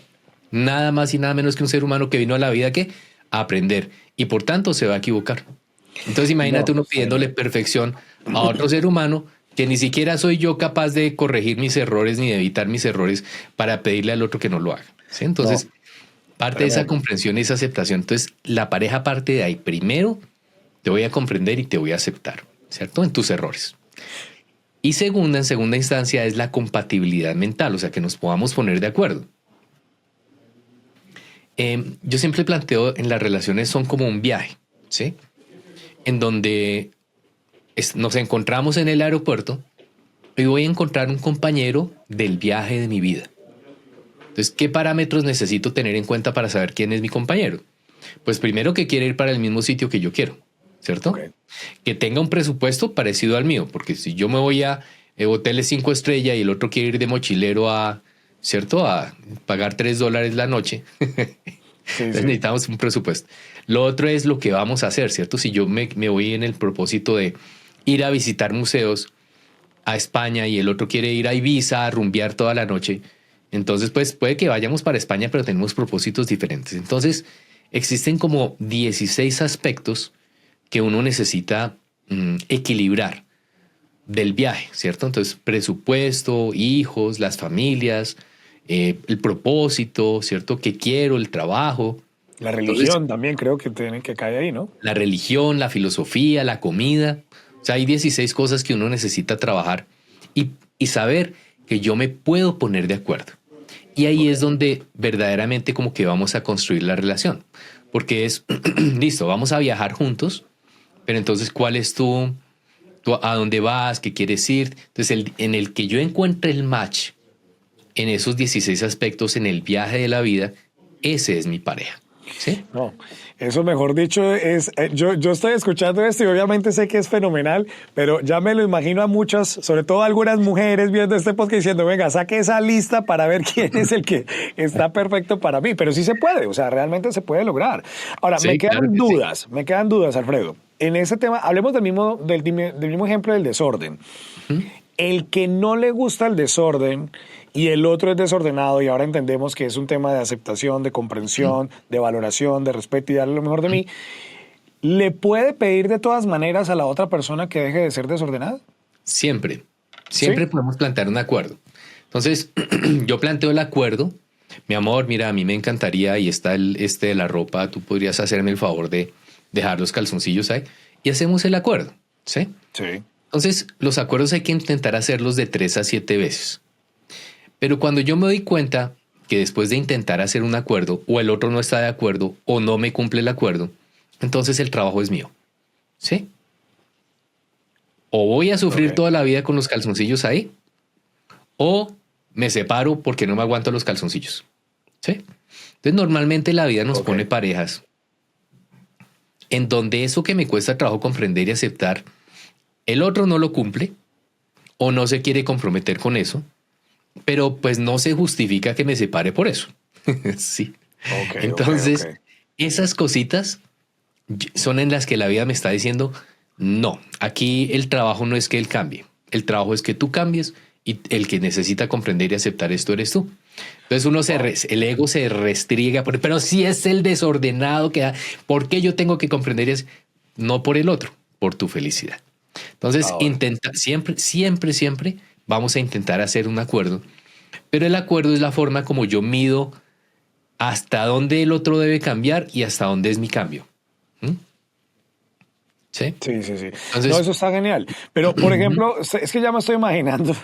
A: nada más y nada menos que un ser humano que vino a la vida a aprender y por tanto se va a equivocar. Entonces imagínate uno pidiéndole perfección a otro ser humano que ni siquiera soy yo capaz de corregir mis errores ni de evitar mis errores para pedirle al otro que no lo haga. ¿Sí? Entonces, parte de esa comprensión y esa aceptación. Entonces, la pareja parte de ahí. Primero, te voy a comprender y te voy a aceptar, ¿cierto? En tus errores. Y segunda, en segunda instancia, es la compatibilidad mental, o sea, que nos podamos poner de acuerdo. Yo siempre planteo en las relaciones son como un viaje, ¿sí? En donde nos encontramos en el aeropuerto y voy a encontrar un compañero del viaje de mi vida. Entonces, ¿qué parámetros necesito tener en cuenta para saber quién es mi compañero? Pues primero que quiere ir para el mismo sitio que yo quiero, ¿cierto? Okay. Que tenga un presupuesto parecido al mío, porque si yo me voy a hoteles 5 estrellas y el otro quiere ir de mochilero ¿cierto? A pagar $3 la noche. Entonces necesitamos un presupuesto. Lo otro es lo que vamos a hacer, ¿cierto? Si yo me voy en el propósito de ir a visitar museos a España y el otro quiere ir a Ibiza a rumbear toda la noche, entonces pues puede que vayamos para España, pero tenemos propósitos diferentes. Entonces existen como 16 aspectos que uno necesita equilibrar del viaje, ¿cierto? Entonces presupuesto, hijos, las familias, el propósito, ¿cierto? ¿Qué quiero? El trabajo.
B: La religión. Entonces, también creo que tiene que caer ahí, ¿no?
A: La religión, la filosofía, la comida. O sea, hay 16 cosas que uno necesita trabajar y saber que yo me puedo poner de acuerdo. Y ahí es donde verdaderamente como que vamos a construir la relación. Porque es, listo, vamos a viajar juntos, pero entonces, ¿cuál es tú a dónde vas? ¿Qué quieres ir? Entonces, en el que yo encuentre el match en esos 16 aspectos en el viaje de la vida, ese es mi pareja. ¿Sí?
B: No, eso mejor dicho es, yo estoy escuchando esto y obviamente sé que es fenomenal, pero ya me lo imagino a muchas, sobre todo algunas mujeres viendo este podcast diciendo, venga, saque esa lista para ver quién es el que está perfecto para mí, pero sí se puede, o sea, realmente se puede lograr. Ahora, sí, me quedan dudas, Alfredo. en ese tema, hablemos del mismo ejemplo del desorden.
A: ¿Mm?
B: El que no le gusta el desorden y el otro es desordenado, y ahora entendemos que es un tema de aceptación, de comprensión, de valoración, de respeto y darle lo mejor de mí, ¿le puede pedir de todas maneras a la otra persona que deje de ser desordenada?
A: Siempre,
B: ¿Sí?
A: siempre podemos plantear un acuerdo. Entonces, yo planteo el acuerdo. Mi amor, mira, a mí me encantaría, y está este de la ropa, tú podrías hacerme el favor de dejar los calzoncillos ahí, y hacemos el acuerdo, ¿sí?
B: Sí.
A: Entonces, los acuerdos hay que intentar hacerlos de 3 a 7 veces. Pero cuando yo me doy cuenta que después de intentar hacer un acuerdo, o el otro no está de acuerdo, o no me cumple el acuerdo, entonces el trabajo es mío, ¿sí? O voy a sufrir
B: Ok.
A: toda la vida con los calzoncillos ahí, o me separo porque no me aguanto los calzoncillos, ¿sí? Entonces, normalmente la vida nos
B: Ok.
A: pone parejas en donde eso que me cuesta trabajo comprender y aceptar, el otro no lo cumple o no se quiere comprometer con eso, pero pues no se justifica que me separe por eso. Sí.
B: Ok, ok, ok.
A: Entonces, esas cositas son en las que la vida me está diciendo, no, aquí el trabajo no es que él cambie, el trabajo es que tú cambies, y el que necesita comprender y aceptar esto eres tú. Entonces
B: Wow.
A: el ego se restriega, pero si es el desordenado que da, ¿por qué yo tengo que comprender eso? No por el otro, por tu felicidad. Entonces,
B: Ahora.
A: intenta siempre, siempre, siempre vamos a intentar hacer un acuerdo, pero el acuerdo es la forma como yo mido hasta dónde el otro debe cambiar y hasta dónde es mi cambio. ¿Mm? ¿Sí?
B: Sí, sí, sí. No,
A: Entonces,
B: eso está genial. Pero, por ejemplo, es que ya me estoy imaginando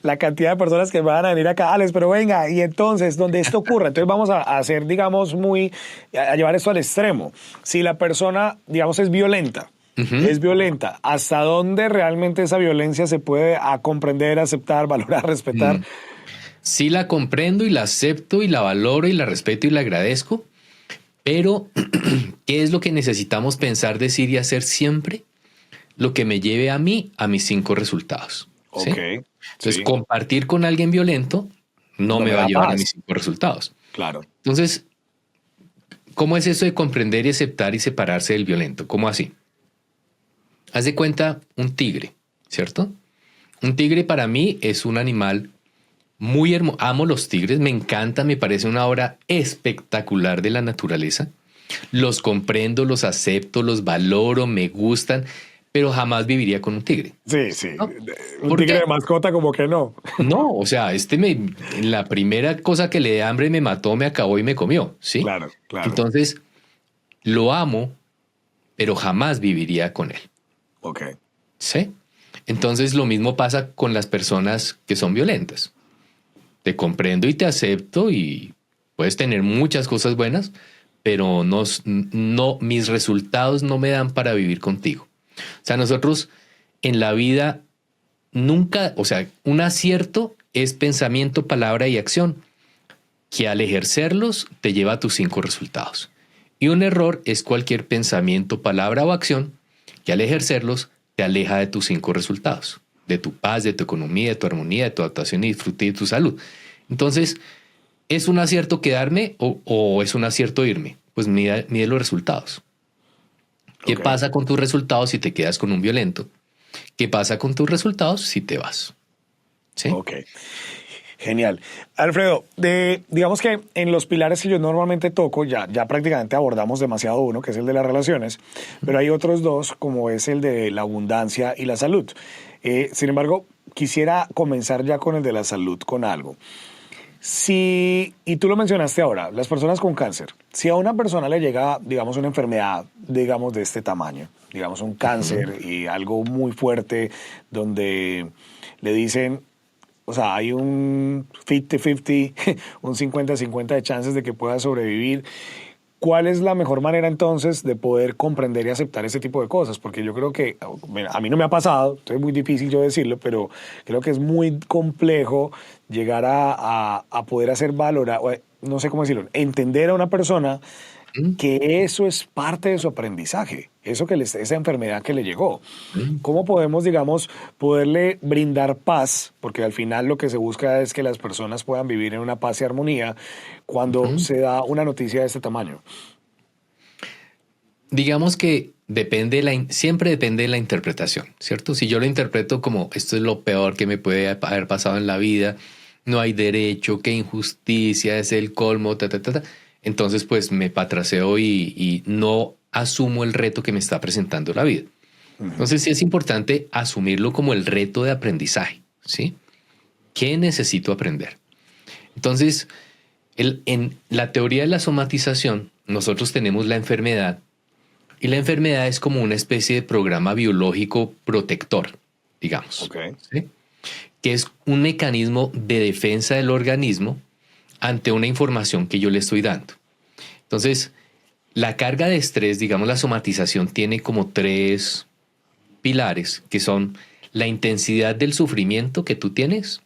B: la cantidad de personas que van a venir acá, Alex, pero venga, y entonces, donde esto ocurra, entonces vamos a hacer, digamos, a llevar esto al extremo. Si la persona, digamos,
A: ujú,
B: es violenta, ¿hasta dónde realmente esa violencia se puede comprender, aceptar, valorar, respetar?
A: mm, sí la comprendo y la acepto y la valoro y la respeto y la agradezco, pero ¿qué es lo que necesitamos pensar, decir y hacer siempre? Lo que me lleve a mí a mis 5 resultados.
B: Ok,
A: ¿Sí? Entonces,
B: sí.
A: compartir con alguien violento no
B: No
A: me
B: me
A: va a
B: da
A: llevar a mis
B: paz.
A: 5 resultados.
B: Claro.
A: Entonces, ¿cómo es eso de comprender y aceptar y separarse del violento? ¿Cómo así? Haz de cuenta un tigre, ¿cierto? Un tigre para mí es un animal muy hermoso. Amo los tigres, me encanta, me parece una obra espectacular de la naturaleza. Los comprendo, los acepto, los valoro, me gustan, pero jamás viviría con un tigre.
B: Sí, sí.
A: ¿No?
B: Un
A: ¿Por
B: tigre de
A: qué?
B: mascota como que no.
A: No, o sea, la primera cosa que le dé hambre me mató, me acabó y me comió, ¿sí?
B: Claro, claro.
A: Entonces, lo amo, pero jamás viviría con él,
B: Ok.
A: ¿sí? Entonces, lo mismo pasa con las personas que son violentas. Te comprendo y te acepto y puedes tener muchas cosas buenas, pero no, mis resultados no me dan para vivir contigo. O sea, nosotros en la vida nunca, o sea, un acierto es pensamiento, palabra y acción, que al ejercerlos te lleva a tus 5 resultados. Y un error es cualquier pensamiento, palabra o acción que al ejercerlos te aleja de tus 5 resultados, de tu paz, de tu economía, de tu armonía, de tu actuación y disfrute y de tu salud. Entonces, ¿es un acierto quedarme o es un acierto irme? Pues mide los resultados. ¿Qué
B: Ok.
A: pasa con tus resultados si te quedas con un violento? ¿Qué pasa con tus resultados si te vas? ¿Sí?
B: Ok. Genial. Alfredo, digamos que en los pilares que yo normalmente toco, ya prácticamente abordamos demasiado uno, que es el de las relaciones, pero hay otros dos, como es el de la abundancia y la salud. Sin embargo, quisiera comenzar ya con el de la salud, con algo. Si, y tú lo mencionaste ahora, las personas con cáncer, si a una persona le llega, digamos, una enfermedad, digamos, de este tamaño, digamos, un
A: Ujú.
B: cáncer y algo muy fuerte, donde le dicen, o sea, hay un 50-50, un 50-50 de chances de que pueda sobrevivir. ¿Cuál es la mejor manera entonces de poder comprender y aceptar ese tipo de cosas? Porque yo creo que, mira, a mí no me ha pasado, entonces es muy difícil yo decirlo, pero creo que es muy complejo llegar a poder hacer valorar, no sé cómo decirlo, entender a una persona
A: Mm,
B: que eso es parte de su aprendizaje, eso esa enfermedad que le llegó.
A: mm,
B: ¿Cómo podemos, digamos, poderle brindar paz? Porque al final lo que se busca es que las personas puedan vivir en una paz y armonía cuando
A: ujú.
B: se da una noticia de este tamaño.
A: Digamos que siempre depende de la interpretación, ¿cierto? Si yo lo interpreto como esto es lo peor que me puede haber pasado en la vida, no hay derecho, qué injusticia, es el colmo, entonces pues me patraseo y no asumo el reto que me está presentando la vida. Entonces sí es importante asumirlo como el reto de aprendizaje, ¿sí? ¿Qué necesito aprender? Entonces, en la teoría de la somatización, nosotros tenemos la enfermedad y la enfermedad es como una especie de programa biológico protector, digamos, ¿sí? Que es un mecanismo de defensa del organismo ante una información que yo le estoy dando. Entonces, la carga de estrés, digamos, la somatización tiene como 3 pilares, que son la intensidad del sufrimiento que tú tienes,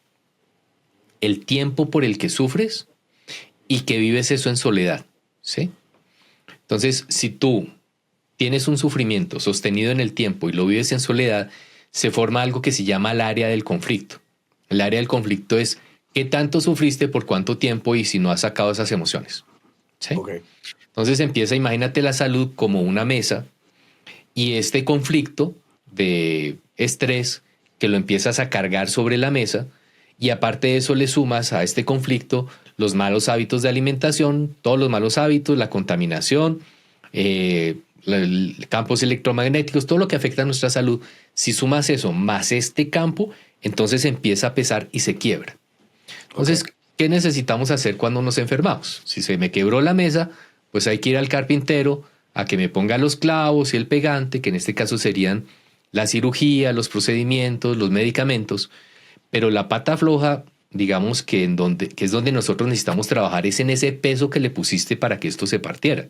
A: el tiempo por el que sufres y que vives eso en soledad, ¿sí? Entonces, si tú tienes un sufrimiento sostenido en el tiempo y lo vives en soledad, se forma algo que se llama el área del conflicto. El área del conflicto es qué tanto sufriste por cuánto tiempo y si no has sacado esas emociones, ¿sí? Entonces imagínate la salud como una mesa y este conflicto de estrés que lo empiezas a cargar sobre la mesa y aparte de eso le sumas a este conflicto los malos hábitos de alimentación, todos los malos hábitos, la contaminación, campos electromagnéticos, todo lo que afecta a nuestra salud. Si sumas eso más este campo, entonces empieza a pesar y se quiebra. Entonces, ¿qué necesitamos hacer cuando nos enfermamos? Si se me quebró la mesa, pues hay que ir al carpintero a que me ponga los clavos y el pegante, que en este caso serían la cirugía, los procedimientos, los medicamentos, pero la pata floja, digamos que es donde nosotros necesitamos trabajar, es en ese peso que le pusiste para que esto se partiera.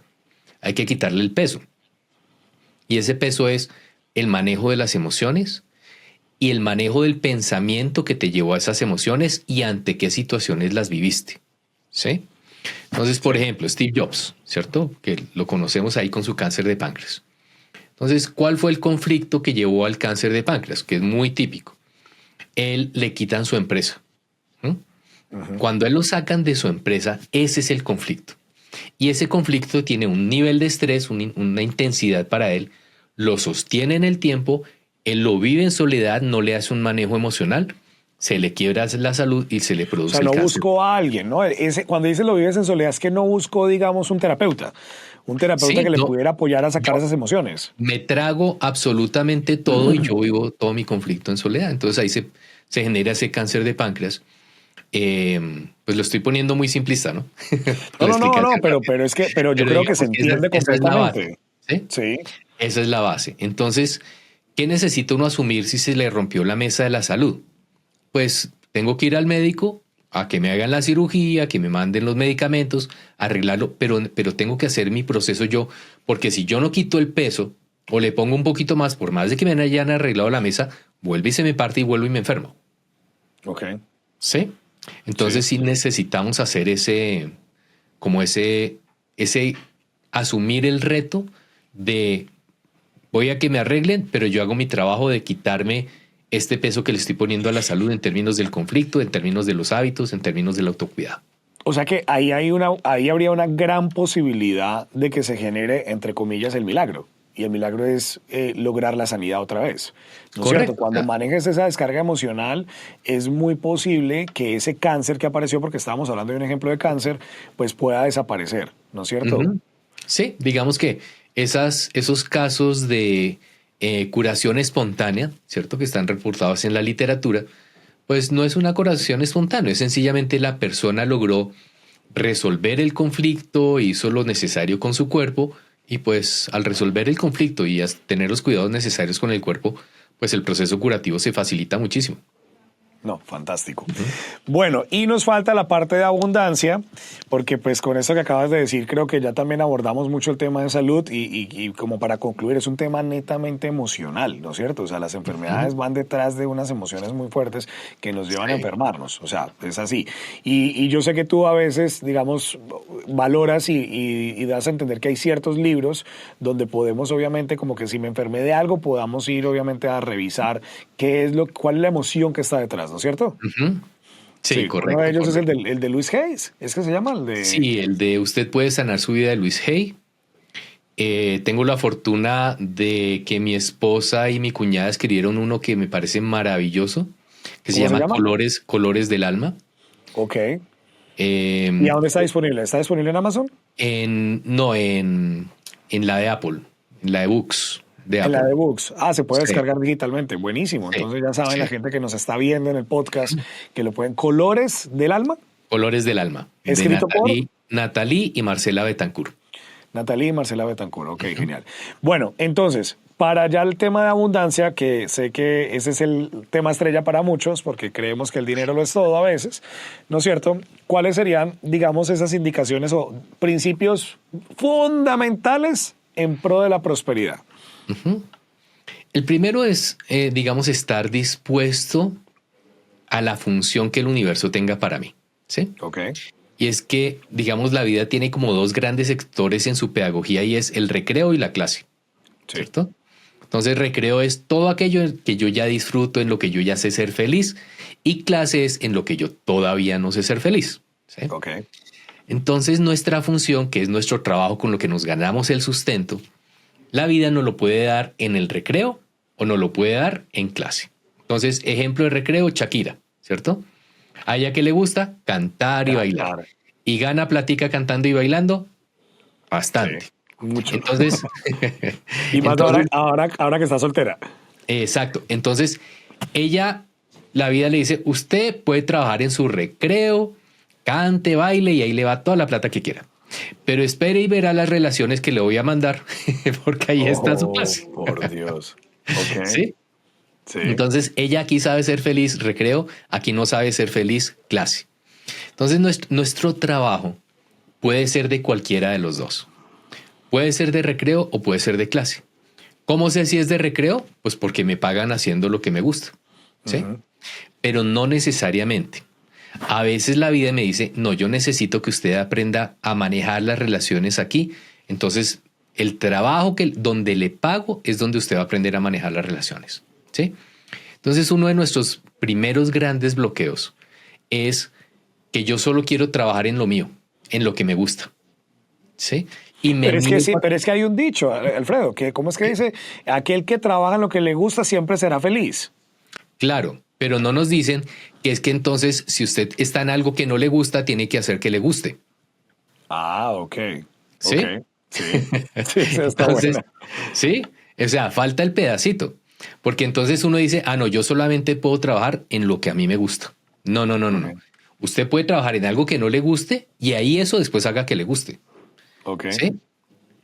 A: Hay que quitarle el peso. Y ese peso es el manejo de las emociones y el manejo del pensamiento que te llevó a esas emociones y ante qué situaciones las viviste, ¿sí? Entonces, por ejemplo, Steve Jobs, ¿cierto? Que lo conocemos ahí con su cáncer de páncreas. Entonces, ¿cuál fue el conflicto que llevó al cáncer de páncreas? Que es muy típico. Él le quitan su empresa. Cuando él lo sacan de su empresa, ese es el conflicto. Y ese conflicto tiene un nivel de estrés, una intensidad para él, lo sostiene en el tiempo, él lo vive en soledad, no le hace un manejo emocional, se le quiebra la salud y se le produce el
B: no
A: cáncer.
B: buscó a alguien, ¿no? Cuando dice lo vives en soledad, es que no buscó, digamos, un terapeuta sí, que le pudiera apoyar a sacar esas emociones.
A: Me trago absolutamente todo y yo vivo todo mi conflicto en soledad. Entonces ahí se genera ese cáncer de páncreas. Pues lo estoy poniendo muy simplista, ¿no?
B: No, pero yo creo que se entiende completamente.
A: ¿Sí? Esa es la base. Entonces, ¿qué necesita uno asumir si se le rompió la mesa de la salud? Pues tengo que ir al médico a que me hagan la cirugía, que me manden los medicamentos, arreglarlo, pero tengo que hacer mi proceso yo, porque si yo no quito el peso o le pongo un poquito más, por más de que me hayan arreglado la mesa, vuelve y se me parte y vuelvo y me enfermo. ¿Sí? Entonces sí necesitamos hacer ese asumir el reto de voy a que me arreglen, pero yo hago mi trabajo de quitarme este peso que le estoy poniendo a la salud en términos del conflicto, en términos de los hábitos, en términos del autocuidado.
B: O sea que ahí habría una gran posibilidad de que se genere, entre comillas, el milagro. Y el milagro es lograr la sanidad otra vez. ¿No es cierto? Cuando manejes esa descarga emocional, es muy posible que ese cáncer que apareció, porque estábamos hablando de un ejemplo de cáncer, pues pueda desaparecer, ¿no es cierto?
A: Sí, digamos que esos casos de curación espontánea, ¿cierto? Que están reportados en la literatura, pues no es una curación espontánea, es sencillamente la persona logró resolver el conflicto, hizo lo necesario con su cuerpo, y pues al resolver el conflicto y tener los cuidados necesarios con el cuerpo, pues el proceso curativo se facilita muchísimo.
B: No, fantástico. Bueno, y nos falta la parte de abundancia, porque pues con esto que acabas de decir, creo que ya también abordamos mucho el tema de salud y como para concluir, es un tema netamente emocional, ¿no es cierto? O sea, las enfermedades van detrás de unas emociones muy fuertes que nos llevan a enfermarnos, o sea, es así. Y yo sé que tú a veces, digamos, valoras y das a entender que hay ciertos libros donde podemos obviamente como que si me enfermé de algo, podamos ir obviamente a revisar cuál es la emoción que está detrás. ¿No es cierto?
A: Sí, correcto.
B: Uno de ellos es el de Louise Hay, ¿es que se llama?
A: Sí, el de Usted puede sanar su vida de Louise Hay. Tengo la fortuna de que mi esposa y mi cuñada escribieron uno que me parece maravilloso, que se llama Colores del Alma.
B: Ok. ¿Y a dónde está disponible? ¿Está disponible en Amazon?
A: No, en la de Apple, en la de Books de
B: En
A: Apple.
B: la de Books. Ah, se puede
A: Sí,
B: descargar digitalmente. Buenísimo.
A: sí,
B: Entonces ya saben
A: sí.
B: la gente que nos está viendo en el podcast que lo pueden. Colores del Alma,
A: Colores del Alma, de
B: escrito por
A: Natalie y Marcela Betancourt.
B: Natalie y Marcela Betancourt. Ok, genial. Bueno, entonces, para ya el tema de abundancia, que sé que ese es el tema estrella para muchos, porque creemos que el dinero lo es todo a veces, ¿no es cierto? ¿Cuáles serían, digamos, esas indicaciones o principios fundamentales en pro de la prosperidad?
A: El primero es, digamos, estar dispuesto a la función que el universo tenga para mí, ¿sí?
B: Ok.
A: Y es que, digamos, la vida tiene como dos grandes sectores en su pedagogía y es el recreo y la clase,
B: Sí.
A: ¿cierto? Entonces, recreo es todo aquello que yo ya disfruto, en lo que yo ya sé ser feliz, y clase es en lo que yo todavía no sé ser feliz, ¿sí?
B: Ok.
A: Entonces, nuestra función, que es nuestro trabajo con lo que nos ganamos el sustento, la vida nos lo puede dar en el recreo o nos lo puede dar en clase. Entonces, ejemplo de recreo, Shakira, ¿cierto? A ella que le gusta cantar y bailar.
B: Claro.
A: Y gana platica cantando y bailando bastante.
B: Sí, mucho.
A: Entonces,
B: Y más
A: entonces,
B: ahora que está soltera.
A: exacto. Entonces, ella, la vida le dice, usted puede trabajar en su recreo, cante, baile y ahí le va toda la plata que quiera. Pero espere y verá las relaciones que le voy a mandar, porque ahí está su clase.
B: Por Dios. Ok.
A: ¿Sí?
B: Sí.
A: Entonces, ella aquí sabe ser feliz, recreo, aquí no sabe ser feliz, clase. Entonces, nuestro trabajo puede ser de cualquiera de los dos. Puede ser de recreo o puede ser de clase. ¿Cómo sé si es de recreo? Pues porque me pagan haciendo lo que me gusta, ¿sí? Pero no necesariamente. A veces la vida me dice, no, yo necesito que usted aprenda a manejar las relaciones aquí. Entonces, el trabajo donde le pago es donde usted va a aprender a manejar las relaciones, ¿sí? Entonces, uno de nuestros primeros grandes bloqueos es que yo solo quiero trabajar en lo mío, en lo que me gusta, ¿sí? Y me
B: Pero es que sí,
A: niego.
B: pero es que hay un dicho, Alfredo, que ¿cómo es que dice? Aquel que trabaja en lo que le gusta siempre será feliz.
A: Claro, pero no nos dicen que es que entonces si usted está en algo que no le gusta, tiene que hacer que le guste.
B: Ah, ok.
A: ¿Sí?
B: Ok. Sí. Sí, esa está
A: Entonces,
B: buena.
A: sí, o sea, falta el pedacito. Porque entonces uno dice, no, yo solamente puedo trabajar en lo que a mí me gusta. No, no, no, no, no.
B: Ok.
A: Usted puede trabajar en algo que no le guste y ahí eso después haga que le guste.
B: Ok.
A: ¿Sí?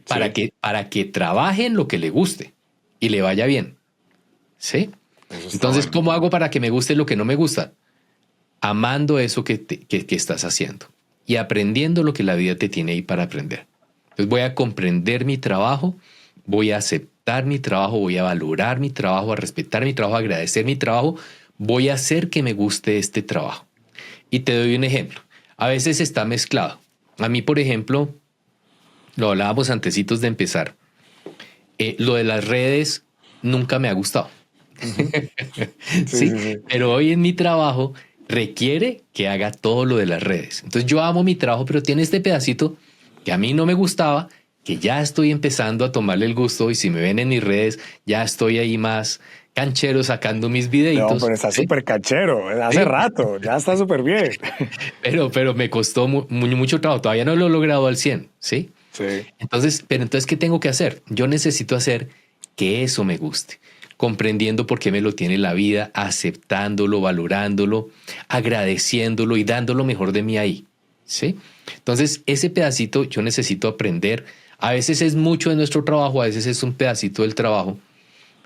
A: Para
B: Sí.
A: que trabaje en lo que le guste y le vaya bien. ¿Sí?
B: Eso está
A: Entonces,
B: bueno.
A: ¿cómo hago para que me guste lo que no me gusta? Amando eso que estás haciendo y aprendiendo lo que la vida te tiene ahí para aprender. Entonces voy a comprender mi trabajo, voy a aceptar mi trabajo, voy a valorar mi trabajo, a respetar mi trabajo, a agradecer mi trabajo, voy a hacer que me guste este trabajo. Y te doy un ejemplo. A veces está mezclado. A mí, por ejemplo, lo hablábamos antecitos de empezar. Lo de las redes nunca me ha gustado.
B: Sí,
A: ¿Sí?
B: sí, sí.
A: Pero hoy en mi trabajo requiere que haga todo lo de las redes. Entonces yo amo mi trabajo, pero tiene este pedacito que a mí no me gustaba, que ya estoy empezando a tomarle el gusto y si me ven en mis redes, ya estoy ahí más canchero sacando mis
B: No,
A: videitos.
B: pero está
A: ¿sí?
B: súper canchero. Hace
A: Sí.
B: rato. Ya está súper bien.
A: Pero me costó mucho trabajo. Todavía no lo he logrado al 100, ¿sí?
B: Sí.
A: Entonces, ¿qué tengo que hacer? Yo necesito hacer que eso me guste, comprendiendo por qué me lo tiene la vida, aceptándolo, valorándolo, agradeciéndolo y dando lo mejor de mí ahí, ¿sí? Entonces, ese pedacito yo necesito aprender. A veces es mucho de nuestro trabajo, a veces es un pedacito del trabajo.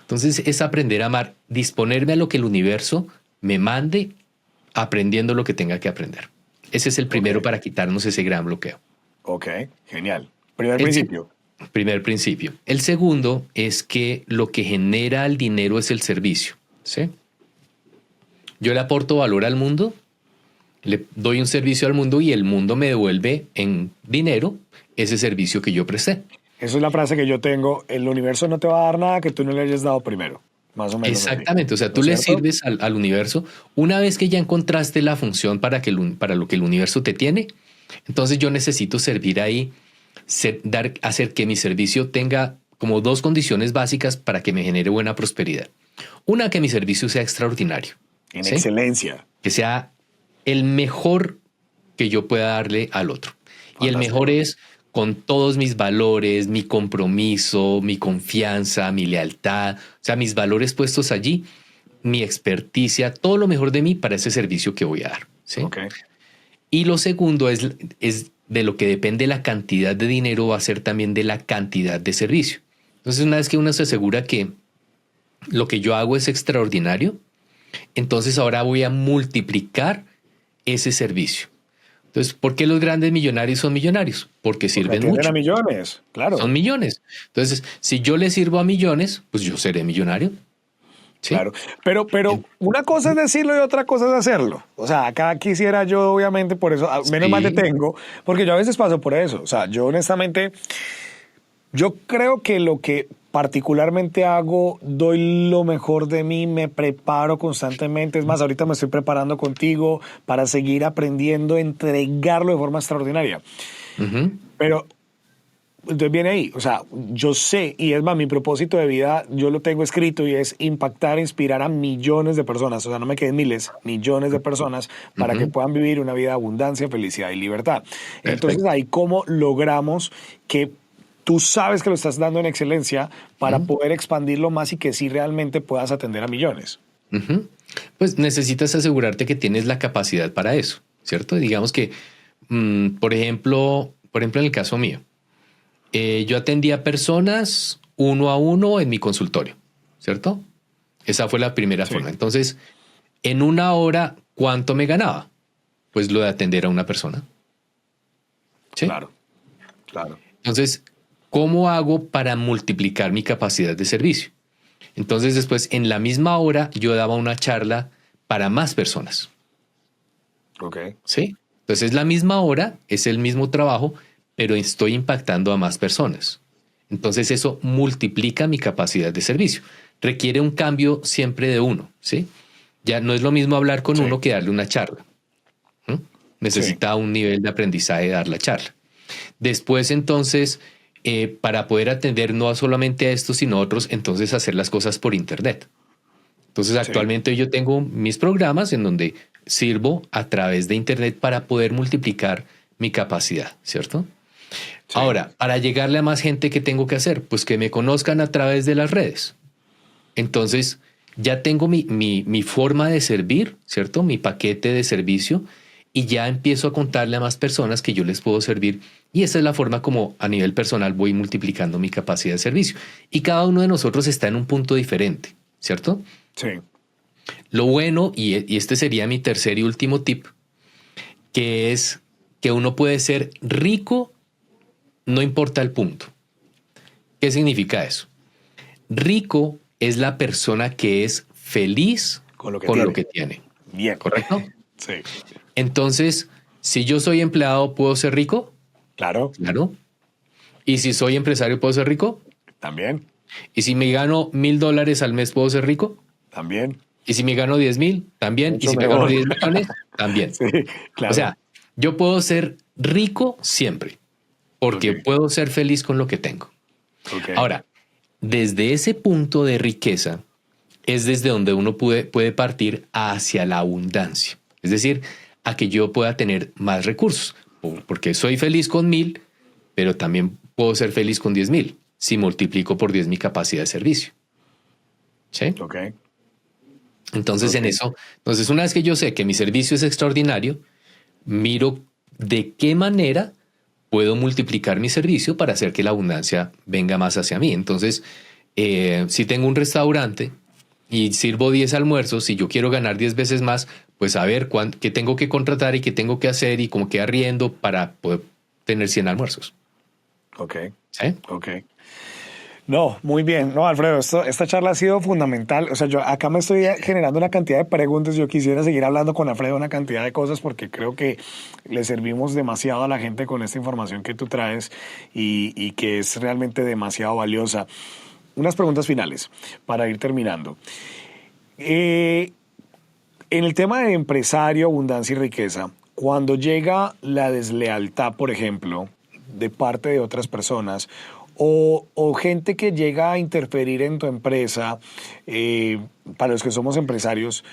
A: Entonces, es aprender a amar, disponerme a lo que el universo me mande, aprendiendo lo que tenga que aprender. Ese es el primero
B: Ok.
A: para quitarnos ese gran bloqueo.
B: Ok. Genial. Primer
A: El
B: principio.
A: Primer principio. El segundo es que lo que genera el dinero es el servicio, ¿sí? Yo le aporto valor al mundo, le doy un servicio al mundo y el mundo me devuelve en dinero ese servicio que yo presté.
B: Esa es la frase que yo tengo. El universo no te va a dar nada que tú no le hayas dado primero. Más o menos así.
A: Exactamente, o sea,
B: ¿No
A: tú
B: es
A: le
B: cierto?
A: sirves al universo. Una vez que ya encontraste la función para lo que el universo te tiene, entonces yo necesito servir ahí hacer que mi servicio tenga como dos condiciones básicas para que me genere buena prosperidad. Una, que mi servicio sea extraordinario.
B: En
A: ¿sí?
B: excelencia.
A: Que sea el mejor que yo pueda darle al otro. Fantástico. Y el mejor es con todos mis valores, mi compromiso, mi confianza, mi lealtad, o sea, mis valores puestos allí, mi experticia, todo lo mejor de mí para ese servicio que voy a dar. ¿sí?
B: Okay.
A: Y lo segundo es de lo que depende la cantidad de dinero, va a ser también de la cantidad de servicio. Entonces, una vez que uno se asegura que lo que yo hago es extraordinario, entonces ahora voy a multiplicar ese servicio. Entonces, ¿por qué los grandes millonarios son millonarios? Porque sirven mucho.
B: A millones, claro.
A: Son millones. Entonces, si yo le sirvo a millones, pues yo seré millonario. ¿sí?
B: Claro, pero una cosa es decirlo y otra cosa es hacerlo. O sea, acá quisiera yo, obviamente, por eso, menos mal te tengo, porque yo a veces paso por eso. O sea, yo honestamente, yo creo que lo que particularmente hago, doy lo mejor de mí, me preparo constantemente. Es más, ahorita me estoy preparando contigo para seguir aprendiendo, entregarlo de forma extraordinaria. Pero entonces viene ahí, o sea, yo sé, y es más, mi propósito de vida, yo lo tengo escrito y es impactar, inspirar a millones de personas, o sea, no me queden miles, millones de personas para que puedan vivir una vida de abundancia, felicidad y libertad. Perfecto. Entonces ahí cómo logramos que tú sabes que lo estás dando en excelencia para poder expandirlo más y que sí realmente puedas atender a millones.
A: Pues necesitas asegurarte que tienes la capacidad para eso, ¿cierto? Digamos que, por ejemplo, en el caso mío, yo atendía personas uno a uno en mi consultorio, ¿cierto? Esa fue la primera forma. Entonces, en una hora, ¿cuánto me ganaba? Pues lo de atender a una persona. ¿Sí?
B: Claro, claro.
A: Entonces, ¿cómo hago para multiplicar mi capacidad de servicio? Entonces, después, en la misma hora, yo daba una charla para más personas.
B: Ok.
A: ¿Sí? Entonces, la misma hora, es el mismo trabajo, pero estoy impactando a más personas. Entonces eso multiplica mi capacidad de servicio. Requiere un cambio siempre de uno, ¿sí? Ya no es lo mismo hablar con uno que darle una charla. Necesita un nivel de aprendizaje de dar la charla. Después, entonces, para poder atender no solamente a esto, sino a otros, entonces hacer las cosas por Internet. Entonces, actualmente yo tengo mis programas en donde sirvo a través de Internet para poder multiplicar mi capacidad, ¿cierto? Sí. Ahora, para llegarle a más gente, ¿qué tengo que hacer? Pues que me conozcan a través de las redes. Entonces, ya tengo mi forma de servir, ¿cierto? Mi paquete de servicio, y ya empiezo a contarle a más personas que yo les puedo servir. Y esa es la forma como a nivel personal voy multiplicando mi capacidad de servicio. Y cada uno de nosotros está en un punto diferente, ¿cierto?
B: Sí.
A: Lo bueno, y este sería mi tercer y último tip, que es que uno puede ser rico, no importa el punto. ¿Qué significa eso? Rico es la persona que es feliz con lo que tiene.
B: Bien.
A: ¿Correcto?
B: Sí.
A: Entonces, si yo soy empleado, ¿puedo ser rico?
B: Claro.
A: Claro. ¿Y si soy empresario, puedo ser rico?
B: También.
A: ¿Y si me gano $1,000 al mes, puedo ser rico?
B: También.
A: ¿Y si me gano 10,000? También.
B: Mucho
A: ¿Y si
B: mejor.
A: me gano 10 millones? También.
B: Sí, claro.
A: O sea, yo puedo ser rico siempre. Porque puedo ser feliz con lo que tengo. Ahora, desde ese punto de riqueza es desde donde uno puede partir hacia la abundancia. Es decir, a que yo pueda tener más recursos. Porque soy feliz con 1,000, pero también puedo ser feliz con 10,000 si multiplico por 10 mi capacidad de servicio. ¿Sí?
B: Ok.
A: Entonces, en eso, una vez que yo sé que mi servicio es extraordinario, miro de qué manera puedo multiplicar mi servicio para hacer que la abundancia venga más hacia mí. Entonces, si tengo un restaurante y sirvo 10 almuerzos, si yo quiero ganar 10 veces más, pues a ver qué tengo que contratar y qué tengo que hacer y cómo qué arriendo para poder tener 100 almuerzos.
B: Ok.
A: ¿Sí?
B: Ok. No, muy bien. No, Alfredo, esta charla ha sido fundamental. O sea, yo acá me estoy generando una cantidad de preguntas. Yo quisiera seguir hablando con Alfredo una cantidad de cosas porque creo que le servimos demasiado a la gente con esta información que tú traes y que es realmente demasiado valiosa. Unas preguntas finales para ir terminando. En el tema de empresario, abundancia y riqueza, cuando llega la deslealtad, por ejemplo, de parte de otras personas o gente que llega a interferir en tu empresa, para los que somos empresarios,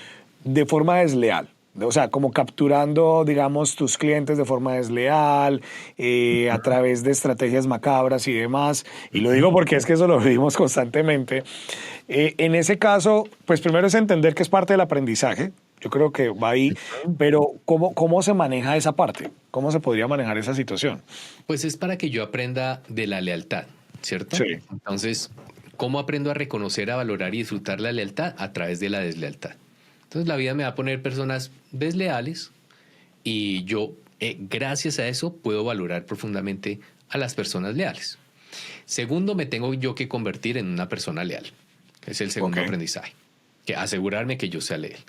B: de forma desleal. O sea, como capturando, digamos, tus clientes de forma desleal, a través de estrategias macabras y demás. Y lo digo porque es que eso lo vivimos constantemente. En ese caso, pues primero es entender que es parte del aprendizaje. Yo creo que va ahí. Pero ¿cómo se maneja esa parte? ¿Cómo se podría manejar esa situación?
A: Pues es para que yo aprenda de la lealtad, ¿cierto?
B: Sí.
A: Entonces, ¿cómo aprendo a reconocer, a valorar y disfrutar la lealtad? A través de la deslealtad. Entonces la vida me va a poner personas desleales y yo, gracias a eso, puedo valorar profundamente a las personas leales. Segundo, me tengo yo que convertir en una persona leal. Es el segundo aprendizaje. Que asegurarme que yo sea leal.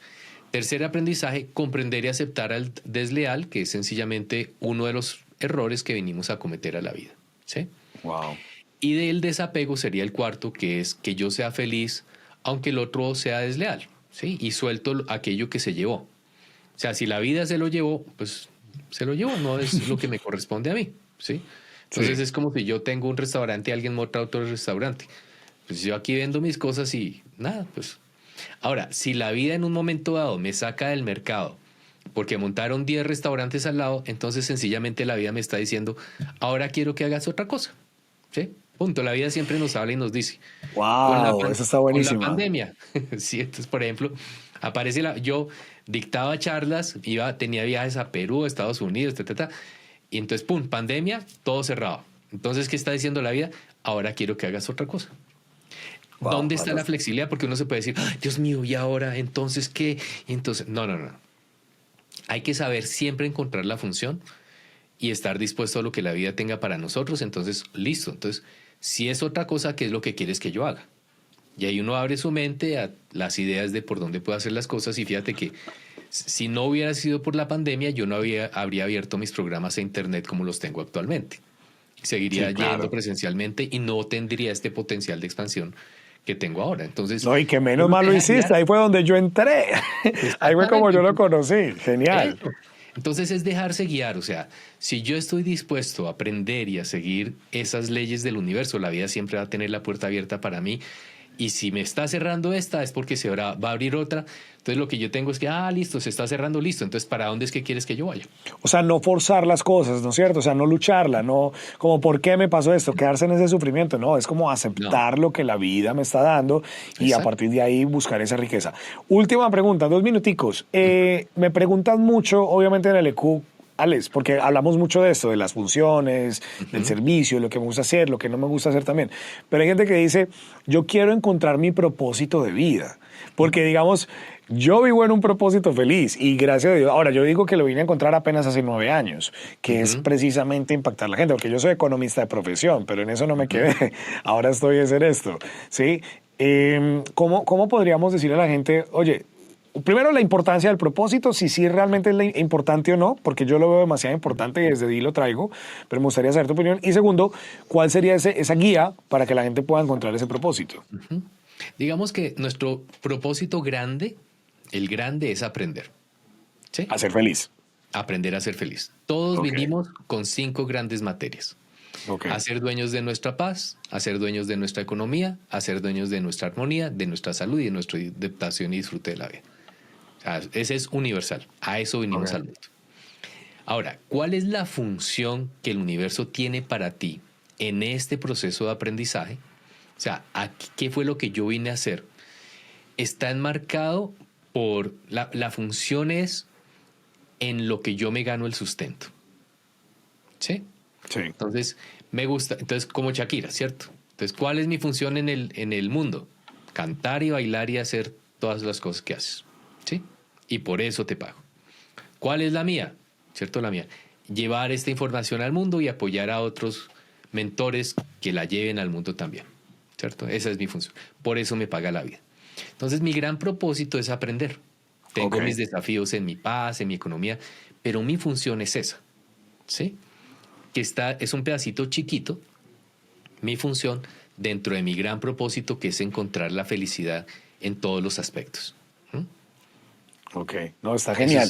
A: Tercer aprendizaje, comprender y aceptar al desleal, que es sencillamente uno de los errores que venimos a cometer a la vida. ¿Sí?
B: Wow.
A: Y del desapego sería el cuarto, que es que yo sea feliz aunque el otro sea desleal. ¿Sí? Y suelto aquello que se llevó. O sea, si la vida se lo llevó, pues se lo llevó, no es lo que me corresponde a mí. ¿Sí? Entonces es como si yo tengo un restaurante y alguien monta otro restaurante. Pues yo aquí vendo mis cosas y nada, pues. Ahora, si la vida en un momento dado me saca del mercado porque montaron 10 restaurantes al lado, entonces sencillamente la vida me está diciendo, ahora quiero que hagas otra cosa. ¿Sí? Punto. La vida siempre nos habla y nos dice.
B: Wow, eso está
A: Con la
B: buenísima.
A: pandemia. Sí, entonces, por ejemplo, yo dictaba charlas, tenía viajes a Perú, Estados Unidos, y entonces, pum, pandemia, todo cerrado. Entonces, ¿qué está diciendo la vida? Ahora quiero que hagas otra cosa.
B: Wow,
A: ¿Dónde está la flexibilidad? Porque uno se puede decir, "Ay, Dios mío, ¿y ahora? ¿Entonces qué?" Y entonces, no. Hay que saber siempre encontrar la función y estar dispuesto a lo que la vida tenga para nosotros. Entonces, listo. Entonces, si es otra cosa, ¿qué es lo que quieres que yo haga? Y ahí uno abre su mente a las ideas de por dónde puedo hacer las cosas. Y fíjate que si no hubiera sido por la pandemia, yo no habría abierto mis programas a internet como los tengo actualmente. Seguiría yendo presencialmente y no tendría este potencial de expansión que tengo ahora. Entonces,
B: No, y que menos mal lo hiciste, ahí fue donde yo entré. Ahí fue como yo lo conocí. Genial.
A: Eso. Entonces es dejarse guiar, o sea, si yo estoy dispuesto a aprender y a seguir esas leyes del universo, la vida siempre va a tener la puerta abierta para mí. Y si me está cerrando esta, es porque va a abrir otra. Entonces lo que yo tengo es que, listo, se está cerrando, listo. Entonces, ¿para dónde es que quieres que yo vaya?
B: O sea, no forzar las cosas, ¿no es cierto? O sea, no lucharla, no como ¿por qué me pasó esto? Quedarse en ese sufrimiento. No, es como aceptar lo que la vida me está dando y a partir de ahí buscar esa riqueza. Última pregunta, 2 minuticos. Me preguntan mucho, obviamente en el EQ, Alex, porque hablamos mucho de esto, de las funciones, del servicio, lo que me gusta hacer, lo que no me gusta hacer también. Pero hay gente que dice, yo quiero encontrar mi propósito de vida. Porque, digamos, yo vivo en un propósito feliz y gracias a Dios. Ahora, yo digo que lo vine a encontrar apenas hace 9 años, que es precisamente impactar a la gente, porque yo soy economista de profesión, pero en eso no me quedé. Ahora estoy en esto, ¿sí? ¿Cómo podríamos decirle a la gente, oye, primero, la importancia del propósito, si sí realmente es importante o no, porque yo lo veo demasiado importante y desde ahí lo traigo, pero me gustaría saber tu opinión. Y segundo, ¿cuál sería esa guía para que la gente pueda encontrar ese propósito?
A: Digamos que nuestro propósito grande, el grande es aprender. ¿Sí?
B: A ser feliz.
A: Aprender a ser feliz. Todos vinimos con 5 grandes materias. A ser dueños de nuestra paz, a ser dueños de nuestra economía, a ser dueños de nuestra armonía, de nuestra salud y de nuestra adaptación y disfrute de la vida. O sea, ese es universal. A eso vinimos al mundo. Ahora, ¿cuál es la función que el universo tiene para ti en este proceso de aprendizaje? O sea, ¿qué fue lo que yo vine a hacer? Está enmarcado por la función es en lo que yo me gano el sustento. ¿Sí?
B: Sí.
A: Entonces, me gusta. Entonces, como Shakira, ¿cierto? Entonces, ¿cuál es mi función en el mundo? Cantar y bailar y hacer todas las cosas que haces. ¿Sí? Y por eso te pago. ¿Cuál es la mía? ¿Cierto? La mía. Llevar esta información al mundo y apoyar a otros mentores que la lleven al mundo también. ¿Cierto? Esa es mi función. Por eso me paga la vida. Entonces, mi gran propósito es aprender. Tengo mis desafíos en mi paz, en mi economía, pero mi función es esa. ¿Sí? Que es un pedacito chiquito, mi función, dentro de mi gran propósito, que es encontrar la felicidad en todos los aspectos.
B: Ok, no, está genial.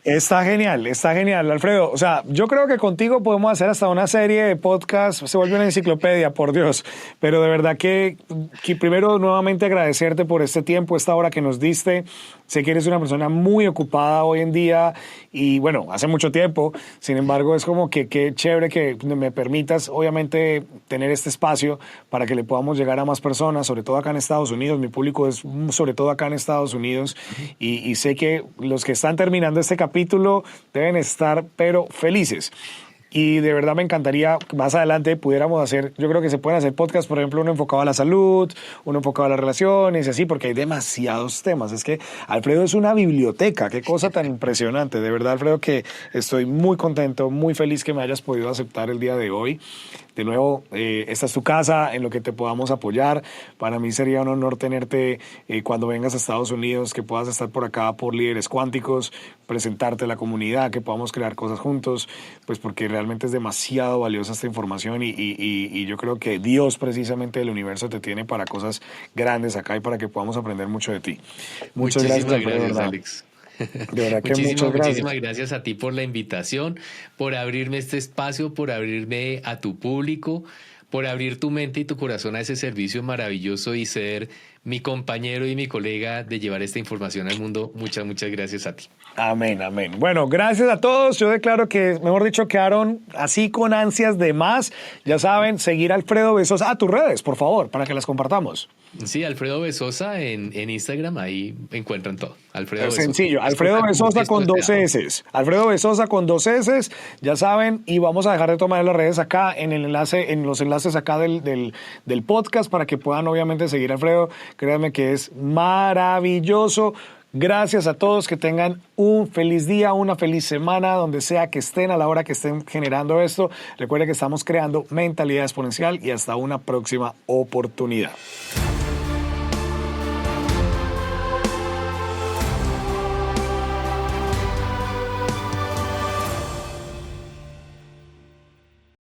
B: Está genial, está genial, Alfredo. O sea, yo creo que contigo podemos hacer hasta una serie de podcasts, se vuelve una enciclopedia, por Dios. Pero de verdad que primero nuevamente agradecerte por este tiempo, esta hora que nos diste. Sé que eres una persona muy ocupada hoy en día y bueno, hace mucho tiempo. Sin embargo, es como que qué chévere que me permitas, obviamente, tener este espacio para que le podamos llegar a más personas, sobre todo acá en Estados Unidos. Mi público es sobre todo acá en Estados Unidos y sé que los que están terminando este capítulo deben estar pero felices. Y de verdad me encantaría que más adelante pudiéramos hacer, yo creo que se pueden hacer podcasts, por ejemplo, uno enfocado a la salud, uno enfocado a las relaciones y así, porque hay demasiados temas. Es que Alfredo es una biblioteca, qué cosa tan impresionante. De verdad, Alfredo, que estoy muy contento, muy feliz que me hayas podido aceptar el día de hoy. De nuevo, esta es tu casa, en lo que te podamos apoyar. Para mí sería un honor tenerte cuando vengas a Estados Unidos, que puedas estar por acá por Líderes Cuánticos, presentarte a la comunidad, que podamos crear cosas juntos, pues porque realmente es demasiado valiosa esta información y yo creo que Dios precisamente del universo te tiene para cosas grandes acá y para que podamos aprender mucho de ti. Muchas gracias, Alfredo,
A: Alex.
B: De verdad que muchas gracias.
A: Muchísimas gracias a ti por la invitación, por abrirme este espacio, por abrirme a tu público, por abrir tu mente y tu corazón a ese servicio maravilloso y ser mi compañero y mi colega de llevar esta información al mundo. Muchas, muchas gracias a ti.
B: Amén, amén. Bueno, gracias a todos. Yo declaro que, mejor dicho, quedaron así con ansias de más. Ya saben, seguir a Alfredo Besosa a tus redes, por favor, para que las compartamos.
A: Sí, Alfredo Besosa en Instagram, ahí encuentran todo. Alfredo
B: es
A: Besosa.
B: Sencillo, Alfredo Besosa con 2 S. Alfredo Besosa con 2 S, ya saben, y vamos a dejar de tomar las redes acá en el enlace, en los enlaces acá del podcast para que puedan obviamente seguir a Alfredo. Créanme que es maravilloso. Gracias a todos, que tengan un feliz día, una feliz semana, donde sea que estén, a la hora que estén generando esto. Recuerden que estamos creando mentalidad exponencial y hasta una próxima oportunidad.